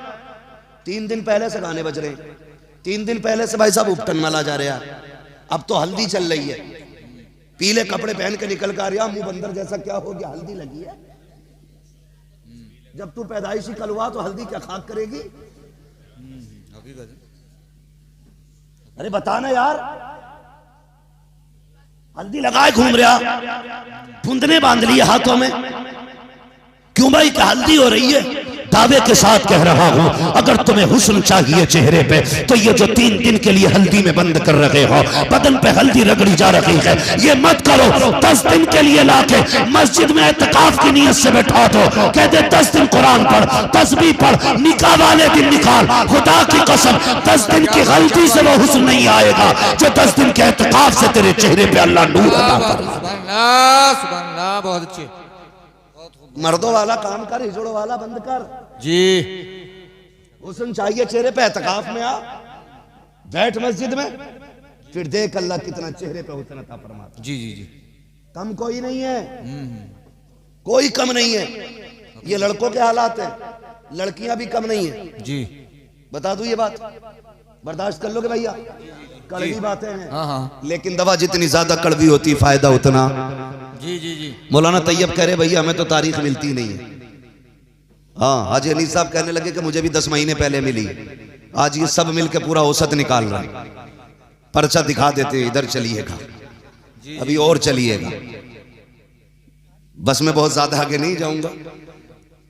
3 दिन पहले से गाने बज रहे हैं, 3 दिन पहले से भाई साहब उपटन माला जा रहे हैं। अब तो हल्दी चल रही है, पीले कपड़े पहन के निकल कर आ, मुंह बंदर जैसा क्या हो गया, हल्दी लगी है। जब तू पैदाइशी कलवा तो हल्दी क्या खाक करेगी? अरे बताना यार, हल्दी लगाए घूम रहा, फुंदने बांध लिए हाथों में। क्यों भाई? क्या हल्दी हो रही है? दावे के साथ कह रहा हूं, अगर तुम्हें हुस्न चाहिए चेहरे पे तो ये जो 3 दिन के लिए हल्दी में बंद कर रहे हो, बदन पे हल्दी रगड़ी जा रही है, ये मत करो। 10 दिन के लिए लाके मस्जिद में एतकाफ की नीयत से बैठा दो, कह दे 10 दिन कुरान पढ़, तस्बीह पढ़, निकाह वाले दिन निकाल। खुदा की कसम 10 दिन की गलती से वो हुस्न नहीं आएगा जो 10 दिन के एतकाफ से तेरे चेहरे पे अल्लाह नूर अता फरमाए। सुभान अल्लाह, बहुत अच्छे। मर्दों वाला काम कर, हिजड़ों वाला बंद कर जी। हुस्न चाहिए चेहरे पे, एतकाफ में आ, बैठ मस्जिद में, फिर देख अल्लाह कितना चेहरे पे हुस्न अता फरमाता। जी जी जी। कम कोई नहीं है, कोई कम नहीं है। ये लड़कों के हालात हैं, लड़कियां भी कम नहीं है। जी बता दूं ये बात, बर्दाश्त कर लोगे भैया? कड़वी बातें हैं, हाँ। लेकिन दवा जितनी ज्यादा कड़वी होती फायदा उतना। जी जी जी। मौलाना तैयब कह रहे भैया हमें तो तारीख मिलती नहीं है। हाँ, हाजी अनीस साहब कहने लगे कि मुझे भी 10 महीने पहले मिली। आज ये सब मिलकर पूरा औसत निकाल रहा है। पर्चा दिखा देते, इधर चलिएगा, अभी और चलिएगा। बस मैं बहुत ज्यादा आगे नहीं जाऊंगा,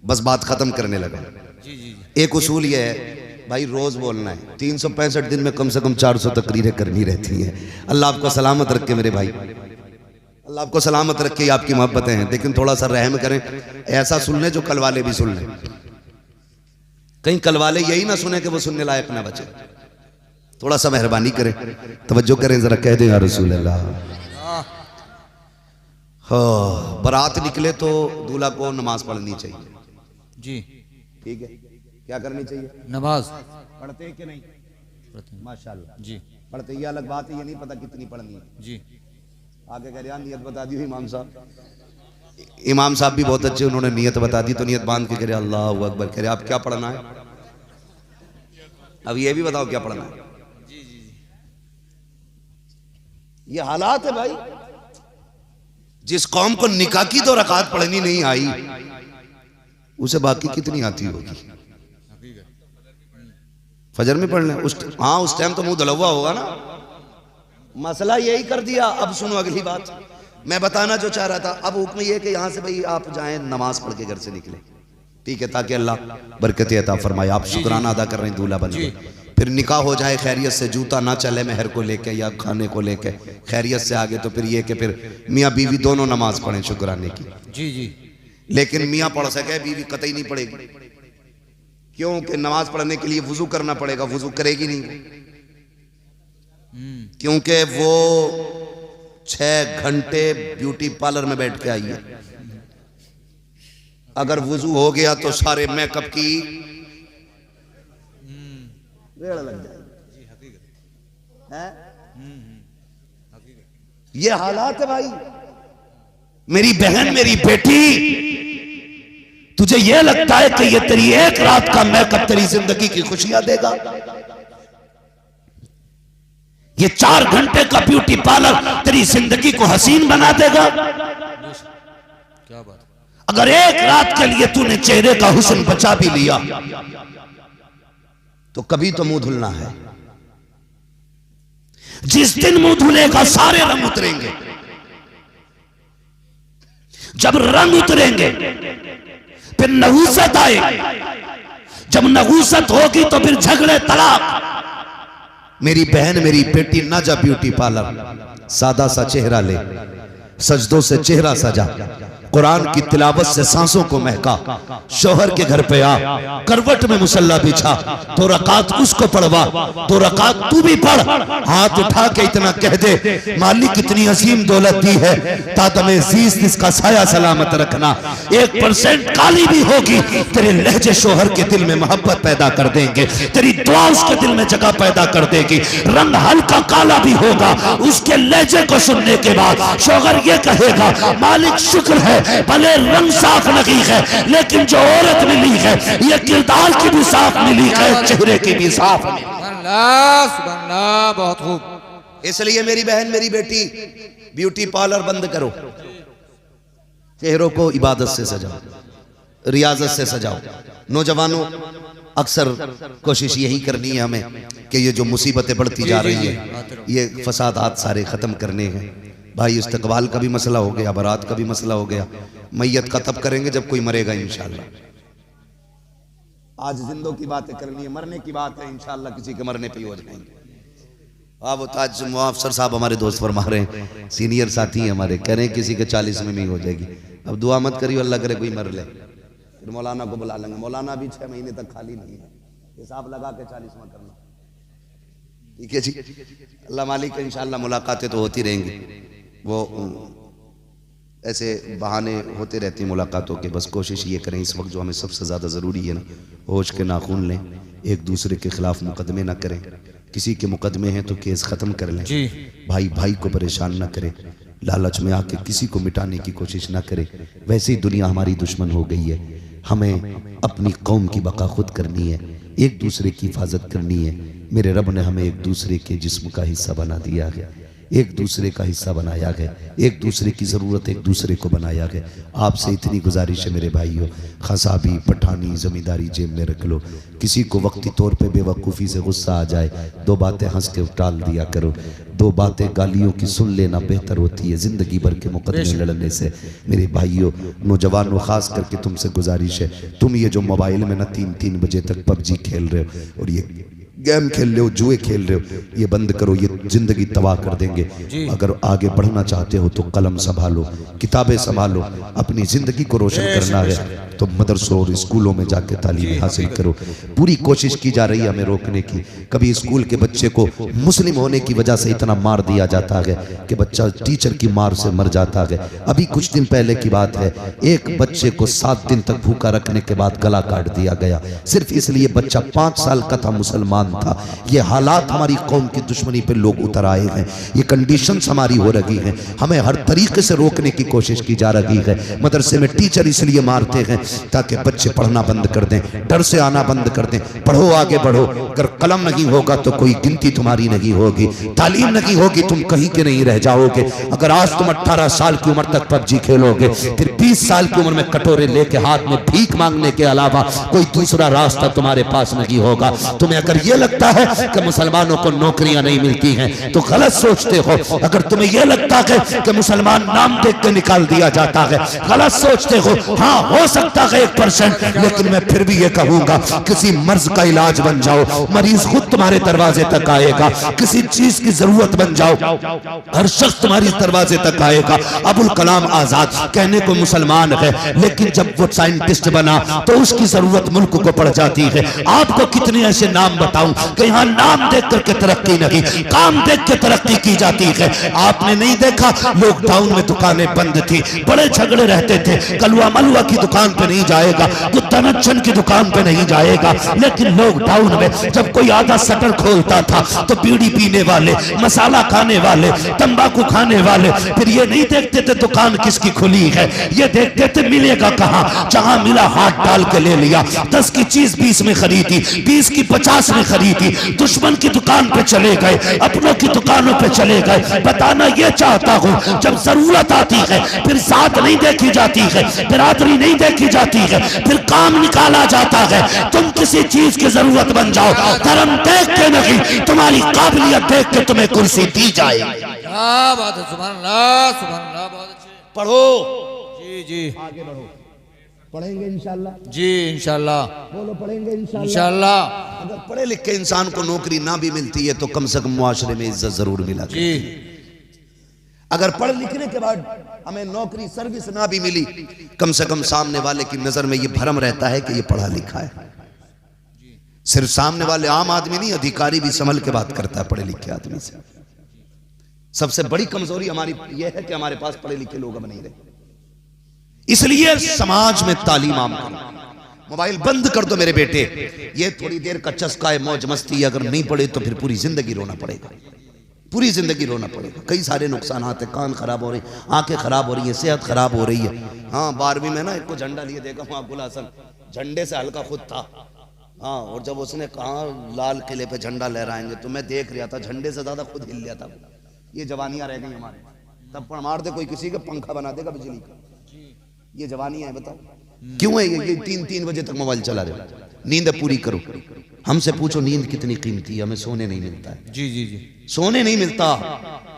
बस बात खत्म करने लगा। एक उसूल ये है भाई, रोज बोलना है। 365 दिन में कम से कम 400 तकरीरें करनी रहती हैं। अल्लाह आपको सलामत रखे मेरे भाई, अल्लाह आपको सलामत रखे। आपकी मोहब्बतें हैं, लेकिन थोड़ा सा रहम करें। ऐसा सुन लें जो कल वाले भी सुन लें, कहीं कल वाले यही ना सुने कि वो सुनने लायक ना बचे। थोड़ा सा मेहरबानी करें, तवज्जो करें, जरा कह दें या रसूल अल्लाह। हाँ, बारात निकले तो दूल्हा को नमाज पढ़नी चाहिए। जी ठीक है, क्या करनी चाहिए? नमाज पढ़ते कि नहीं? माशाल्लाह जी। पढ़ते, ये अलग बात है, ये नहीं पता कितनी पढ़नी है। जी। आगे कह रहे नियत बता दी इमाम साहब। इमाम साहब भी बहुत अच्छे, उन्होंने नियत बता दी तो नियत बांध के कह रहे अल्लाह अकबर। कह रहे आप क्या पढ़ना है? अब ये भी बताओ क्या पढ़ना है? ये हालात है भाई। जिस कौम को निकाह की 2 रकात पढ़नी नहीं आई, उसे बाकी कितनी आती होगी? फजर में पढ़ना उस, हाँ उस टाइम तो मुंह दलवा होगा ना। मसला यही कर दिया। अब सुनो अगली बात, मैं बताना जो चाह रहा था। अब हुक्म ये कि यहाँ से भाई आप जाएं, नमाज पढ़ के घर से निकले, ठीक है, ताकि अल्लाह बरकत अता फरमाए। आप शुक्राना अदा कर रहे हैं, दूल्हा बन गए। फिर निकाह हो जाए खैरियत से, जूता ना चले मेहर को लेके या खाने को लेके, खैरियत से आगे तो फिर ये कि फिर मियाँ बीवी दोनों नमाज पढ़ें शुक्राने की। जी जी। लेकिन मियाँ पढ़ सके, बीवी कतई नहीं पढ़ेगी। क्योंकि नमाज पढ़ने के लिए वुजू करना पड़ेगा, वुजू करेगी नहीं, क्योंकि वो 6 घंटे ब्यूटी पार्लर में बैठ के आई है। अगर वुजू हो गया तो सारे मेकअप की रेड़ लग जाएगी है? ये हालात है भाई। मेरी बहन, मेरी बेटी, तुझे यह लगता है कि ये तेरी एक रात का मेकअप तेरी जिंदगी की खुशियां देगा? ये 4 घंटे का ब्यूटी पार्लर तेरी जिंदगी को हसीन बना देगा? क्या बात। अगर एक रात के लिए तूने चेहरे का हुस्न बचा भी लिया तो कभी तो मुंह धुलना है। जिस दिन मुंह धुलेगा सारे रंग उतरेंगे। जब रंग उतरेंगे फिर नहूसत आएगी। जब नहूसत होगी तो फिर झगड़े, तलाक। मेरी बहन, मेरी बेटी, ना जा ब्यूटी पार्लर, सादा सा चेहरा ले, सजदों से चेहरा सजा, कुरान की तिलावत से सांसों को महका, शौहर के घर पे आ, करवट में मुसल्ला बिछा, 2 रकात उसको पढ़वा, 2 रकात तू भी पढ़। हाथ उठा के इतना कह दे, मालिक इतनी अजीम दौलत दी है, तातमे जीस इसका साया सलामत रखना। 1% काली भी होगी, तेरे लहजे शौहर के दिल में मोहब्बत पैदा कर देंगे, तेरी दुआ उसके दिल में जगह पैदा कर देगी। रंग हल्का काला भी होगा, उसके लहजे को सुनने के बाद शौहर ये कहेगा, मालिक शुक्र है भले रंग साफ नहीं है, लेकिन जो औरत मिली है ये किरदार की भी साफ मिली है, चेहरे की भी साफ मिली। सुभानअल्लाह, बहुत खूब। इसलिए मेरी बहन, मेरी बेटी, ब्यूटी पार्लर बंद करो। चेहरों को इबादत से सजाओ, रियाजत से सजाओ। नौजवानों, अक्सर कोशिश यही करनी है हमें कि ये जो मुसीबतें बढ़ती जा रही है, ये फसादात सारे खत्म करने हैं भाई। इस्तकबाल का भी मसला हो गया, बारात का भी मसला हो गया। मैयत का तब करेंगे जब कोई मरेगा इंशाल्लाह। आज जिंदों की बातें करनी है, मरने की बात है इंशाल्लाह, किसी के मरने पे ही हो जाएंगे। वो ताज मुआफसर साहब हमारे दोस्त फरमा रहे हैं, सीनियर साथी हैं हमारे, कह रहे हैं किसी के 40 में भी हो जाएगी। अब दुआ मत करियो अल्लाह करे कोई मर ले, फिर मौलाना को बुला लेंगे। मौलाना भी 6 महीने तक खाली नहीं है, हिसाब लगा के 40 में करना। ठीक है जी, अल्लाह मालिक इंशाल्लाह मुलाकातें तो होती रहेंगी। वो ऐसे बहाने होते रहते हैं मुलाकातों के। बस कोशिश ये करें इस वक्त जो हमें सबसे ज़्यादा ज़रूरी है ना, होश के नाखून लें, एक दूसरे के खिलाफ मुकदमे ना करें। किसी के मुकदमे हैं तो केस ख़त्म कर लें। भाई भाई को परेशान ना करे, लालच में आके किसी को मिटाने की कोशिश ना करे। वैसे ही दुनिया हमारी दुश्मन हो गई है। हमें अपनी कौम की बका खुद करनी है, एक दूसरे की हिफाजत करनी है। मेरे रब ने हमें एक दूसरे के जिस्म का हिस्सा बना दिया है, एक दूसरे का हिस्सा बनाया गया, एक दूसरे की ज़रूरत एक दूसरे को बनाया गया। आपसे इतनी गुजारिश है मेरे भाइयों, खसाबी पठानी ज़मींदारी जेब में रख लो। किसी को वक्ती तौर पे बेवकूफ़ी से गुस्सा आ जाए, 2 बातें हंस के टाल दिया करो। 2 बातें गालियों की सुन लेना बेहतर होती है ज़िंदगी भर के मुकदमे लड़ने से। मेरे भाइयों, नौजवानों, ख़ास करके तुमसे गुजारिश है, तुम ये जो मोबाइल में ना 3-3 बजे तक पबजी खेल रहे हो और ये गेम खेल रहे हो, जुए खेल रहे हो, ये बंद करो, ये जिंदगी तबाह कर देंगे। अगर आगे बढ़ना चाहते हो तो कलम संभालो, किताबें संभालो, अपनी जिंदगी को रोशन करना है तो मदरसों और स्कूलों में जाके तालीम हासिल करो। पूरी कोशिश की जा रही है हमें रोकने की। कभी स्कूल के बच्चे को मुस्लिम होने की वजह से इतना मार दिया जाता है कि बच्चा टीचर की मार से मर जाता है। अभी कुछ दिन पहले की बात है, एक बच्चे को 7 दिन तक भूखा रखने के बाद गला काट दिया गया, सिर्फ इसलिए बच्चा 5 साल का था, मुसलमान था। ये हालात हमारी कौम की दुश्मनी पे लोग उतर आए हैं, ये कंडीशंस हमारी हो रही हैं, हमें हर तरीके से रोकने की कोशिश की जा रही है। मदरसे में टीचर इसलिए मारते हैं ताकि बच्चे पढ़ना बंद कर दें, डर से आना बंद कर दें। पढ़ो, आगे बढ़ो, अगर कलम नहीं होगा तो कोई गिनती तुम्हारी नहीं होगी, तालीम नहीं होगी, तुम कहीं के नहीं रह जाओगे। अगर आज तुम 18 साल की उम्र तक पबजी खेलोगे, फिर 20 साल की उम्र में कटोरे लेके हाथ में भीख मांगने के अलावा कोई दूसरा रास्ता तुम्हारे पास नहीं होगा। तुम्हें अगर ये लगता है कि मुसलमानों को नौकरियां नहीं मिलती हैं तो गलत सोचते हो। अगर तुम्हें यह लगता है कि मुसलमान नाम देख के निकाल दिया जाता है, गलत सोचते हो। हाँ, हो सकता है 1%, लेकिन मैं फिर भी ये कहूंगा, किसी मर्ज का इलाज बन जाओ, मरीज खुद तुम्हारे दरवाजे तक आएगा। किसी चीज की जरूरत बन जाओ, हर शख्स तुम्हारे दरवाजे तक आएगा। अबुल कलाम आजाद कहने को मुसलमान है, लेकिन जब वो साइंटिस्ट बना तो उसकी जरूरत मुल्क को पड़ जाती है। आपको कितने ऐसे नाम बताऊं कि यहाँ नाम देख करके तरक्की नहीं, काम देख के तरक्की की जाती है। आपने नहीं देखा, लॉकडाउन में दुकानें बंद थी, बड़े झगड़े रहते थे, कलवा मलवा की दुकान पे नहीं जाएगा, वो तनच्चन की दुकान पे नहीं जाएगा। लेकिन लॉकडाउन में जब कोई आधा शटर खोलता था तो बीड़ी पीने वाले, मसाला खाने वाले, तंबाकू खाने वाले फिर ये नहीं देखते थे दुकान किसकी खुली है, ये देखते थे मिलेगा कहां। जहां मिला हाथ डाल के ले लिया। 10 की चीज 20 में खरीदी, 20 की 50 में खरीदी। दुश्मन की दुकान पे चले गए, अपनों की दुकानों पे चले गए। बताना ये चाहता हूं, जब जरूरत आती है फिर साथ नहीं देखी जाती है, बिरादरी नहीं देखी जाती है, फिर काम निकाला जाता है। तुम किसी चीज की जरूरत बन जाओ, धर्म देख के नहीं, तुम्हारी काबिलियत देख के तुम्हें कुर्सी दी जाएगी। क्या बात है, सुभान अल्लाह, सुभान अल्लाह, बहुत अच्छे। पढ़ो, जी जी आगे बढ़ो, पढ़ेंगे इंशाल्लाह। जी इंशाल्लाह, बोलो पढ़ेंगे इंशाल्लाह। इंशाल्लाह। अगर पढ़े लिखे इंसान को नौकरी ना भी मिलती है तो कम से कम मुआशरे में इज्जत जरूर मिला करती है। जी अगर पढ़ लिखने के बाद हमें नौकरी सर्विस ना भी मिली, कम से कम सामने वाले की नजर में ये भरम रहता है कि ये पढ़ा लिखा है। सिर्फ सामने वाले आम आदमी नहीं, अधिकारी भी संभल के बात करता है पढ़े लिखे आदमी से। सबसे बड़ी कमजोरी हमारी यह है कि हमारे पास पढ़े लिखे लोग अब नहीं रहे। इसलिए समाज में तालीम आम करो। मोबाइल बंद कर दो मेरे बेटे, ये थोड़ी देर का चस्का है, मौज मस्ती है। अगर नहीं पढ़े तो फिर पूरी जिंदगी रोना पड़ेगा, पूरी जिंदगी रोना पड़ेगा। कई सारे नुकसान आते, कान खराब हो रही, आंखें खराब हो रही है, सेहत खराब हो रही है। हाँ 12वीं में ना एक को झंडा लिए देखा हूँ, अब्दुल हसन झंडे से हल्का खुद था। हाँ, और जब उसने कहा लाल किले पे झंडा लहराएंगे तो मैं देख रहा था, झंडे से ज्यादा खुद हिल लिया था। ये जवानियां रह गई हमारे, तब पर मार दे कोई किसी का पंखा बना देगा बिजली का। ये जवानियां है, बताओ क्यों है ये 3-3 बजे तक मोबाइल चला रहे हो। नींद पूरी करो। हमसे पूछो नींद कितनी कीमती है, हमें सोने नहीं मिलता है। जी जी जी, सोने नहीं मिलता।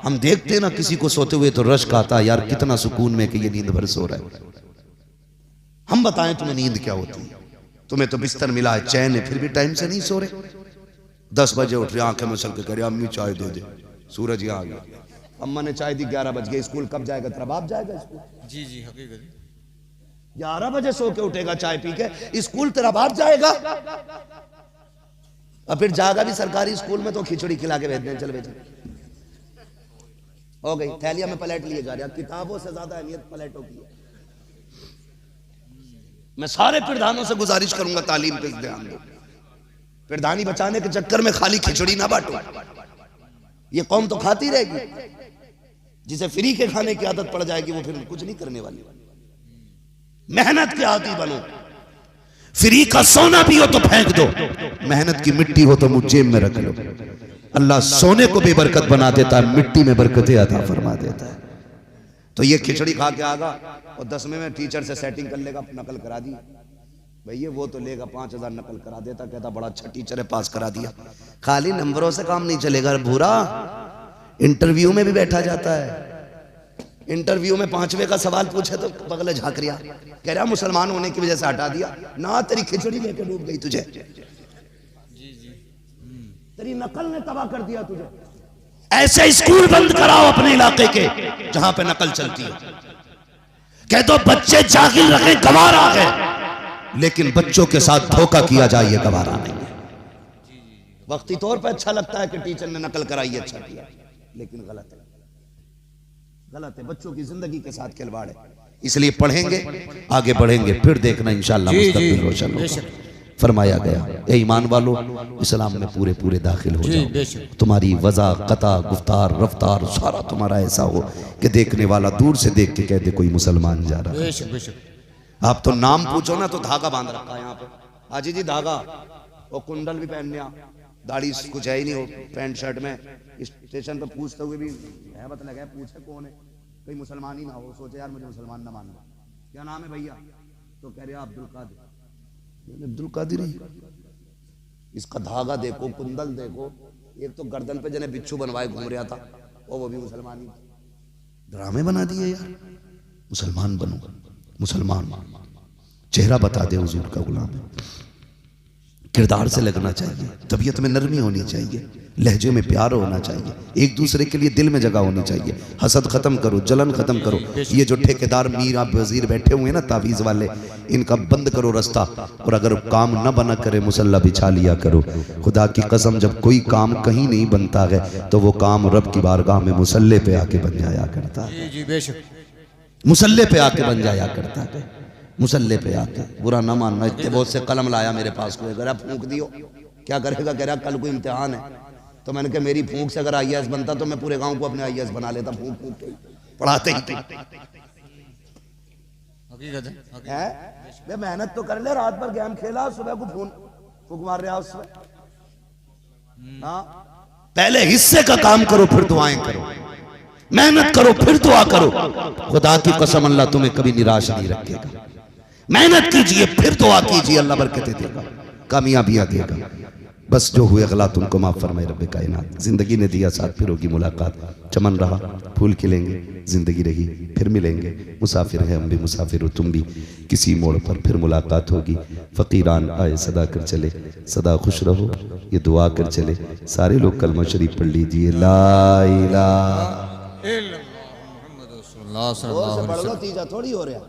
हम देखते ना किसी को सोते हुए तो रश्क आता है, यार कितना सुकून में कि ये नींद भर सो रहा है। हम बताएं तुम्हें नींद क्या होती है? तुम्हें तो बिस्तर मिला है, चैन है, फिर भी टाइम से नहीं सो रहे। 10 बजे उठ रहे, आंखें मसल के कह रहे अम्मी चाय दे दे, सूरज यहाँ आ गया। अम्मा ने चाय दी, 11 बज गए। स्कूल कब जाएगा? तेरा बाप जाएगा स्कूल? जी जी, हकीकत 11 बजे सो के उठेगा चाय पी के, स्कूल तेरा बाप जाएगा। और फिर जाएगा भी सरकारी स्कूल में तो खिचड़ी खिला के भेज दें, चल भेज। हो गई, थैलिया में पलट लिए जा रहे। किताबों से ज्यादा अहमियत पलटों की है। मैं सारे प्रधानों से गुजारिश करूंगा तालीम पे ध्यान दो। प्रधानी बचाने के चक्कर में खाली खिचड़ी ना बांटो। ये कौम तो खाती रहेगी। जिसे फ्री के खाने की आदत पड़ जाएगी वो फिर कुछ नहीं करने वाली। मेहनत के आदी बनो। फ्री का सोना भी हो तो फेंक दो, मेहनत की मिट्टी हो तो मुझ जेब में रख लो। अल्लाह सोने को भी बरकत बना देता है, मिट्टी में बरकतें अता फरमा देता है। तो ये खिचड़ी खा के आगा और 10वें में टीचर से सेटिंग कर लेगा, नकल करा दी भैया, वो तो लेगा 5000 नकल करा देता, कहता बड़ा अच्छा टीचर है, पास करा दिया। खाली नंबरों से काम नहीं चलेगा भूरा, इंटरव्यू में भी बैठा जाता है। इंटरव्यू में 5वें का सवाल पूछे तो बगले झाँक रिया, कह रहा मुसलमान होने की वजह से हटा दिया ना, तेरी खिचड़ी लेके डूब गई तुझे, तेरी नकल ने तबाह कर दिया तुझे। ऐसे स्कूल बंद कराओ अपने इलाके के जहां पे नकल चलती है। कह दो बच्चे जागिर रखें, गवारा है, लेकिन बच्चों के साथ धोखा किया जाए ये गवारा नहीं है। वक्ती तौर पर अच्छा लगता है कि टीचर ने नकल कराई, अच्छा किया, लेकिन गलत है, गलत है। बच्चों की जिंदगी के साथ खिलवाड़ है। इसलिए पढ़ेंगे, आगे बढ़ेंगे, फिर देखना इंशाअल्लाह मुस्तकबिल रोशन होगा। फरमाया गया ए ईमान वालो, इस्लाम में पूरे पूरे दाखिल हो जाओ। तुम्हारी वज़ा, कता, गुफ्तार, रफ्तार सारा तुम्हारा ऐसा हो कि देखने वाला दूर से देख के कह दे कोई मुसलमान जा रहा है। आप तो नाम पूछो ना तो धागा बांध रखा है यहाँ पे, हाजी जी धागा, और कुंडल भी पहनने, दाढ़ी कुछ है ही नहीं हो, पैंट शर्ट में स्टेशन पे पूछते हुए भी है, बता लगा पूछे कौन है, कहीं मुसलमान ही ना हो, सोचे यार मुझे मुसलमान ना मान लो, क्या नाम है भैया, तो कह रहे अब्दुल कादिर। अब्दुल कादिर ही। इसका धागा देखो, कुंडल देखो, एक तो गर्दन पे जने बिच्छू बनवाए घूम रहा था, और वो भी मुसलमान ही। ड्रामे बना दिए यार। मुसलमान बनो, मुसलमान, चेहरा बता दे हुजूर का गुलाम है। किरदार से लगना चाहिए, तबीयत में नरमी होनी चाहिए, लहजे में प्यार होना चाहिए, एक दूसरे के लिए दिल में जगह होनी चाहिए। हसद खत्म करो, जलन खत्म करो। ये जो ठेकेदार मीर आप वजीर बैठे हुए हैं ना तावीज़ वाले, इनका बंद करो रास्ता। और अगर काम न बना करे मुसल्ला बिछा लिया करो। खुदा की कसम, जब कोई काम कहीं नहीं बनता है तो वो काम रब की बारगाह में मुसल्ले पे आके बन जाया करता है। जी बेशक, मुसल्ले पे आके बन जाया करता है। मुसल्ले पे आके बुरा ना मानना, इतने बहुत से कलम लाया मेरे पास, कोई अगर फूंक दियो क्या करेगा, कह रहा कल कोई इम्तिहान है। तो मैंने कहा मेरी फूंक से अगर IAS बनता तो मैं पूरे गांव को अपने IAS बना लेता, फूंक फूंक के पढ़ाते ही हकीकत है। है। बे मेहनत तो कर ले, रात भर गेम खेला, सुबह को फूंक मार रहा उसमें। हाँ, पहले हिस्से का काम करो फिर दुआएं करो, मेहनत करो फिर दुआ करो। खुदा की कसम अल्लाह तुम्हें कभी निराश नहीं रखेगा। मेहनत कीजिए फिर दुआ कीजिए, अल्लाह बरकत देगा, कामयाबियां देगा। बस जो हुए गलत उनको माफ फरमाए रब्बे कायनात। जिंदगी ने दिया साथ, फिर होगी मुलाकात। चमन रहा फूल खिलेंगे, जिंदगी रही फिर मिलेंगे। मुसाफिर है हम भी, मुसाफिर हो तुम भी, किसी मोड़ पर फिर मुलाकात होगी। फकीरान आए सदा कर चले, सदा खुश रहो ये दुआ कर चले। सारे लोग कलमा शरीफ पढ़ लीजिए, ला इलाहा मुहम्मद रसूलुल्लाह सल्लल्लाहु अलैहि पढ़ लो, वसल्लम। तीजा थोड़ी हो रहा।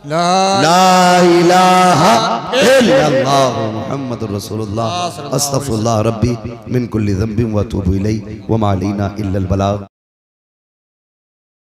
ला ला इलाहा इल्लल्लाह मुहम्मदुर रसूलुल्लाह अस्तगफिरुल्लाह रब्बी मिन कुल्ली ज़ंबिन व अतूबु इलैहि व मा अलैना इल्लल बलाग।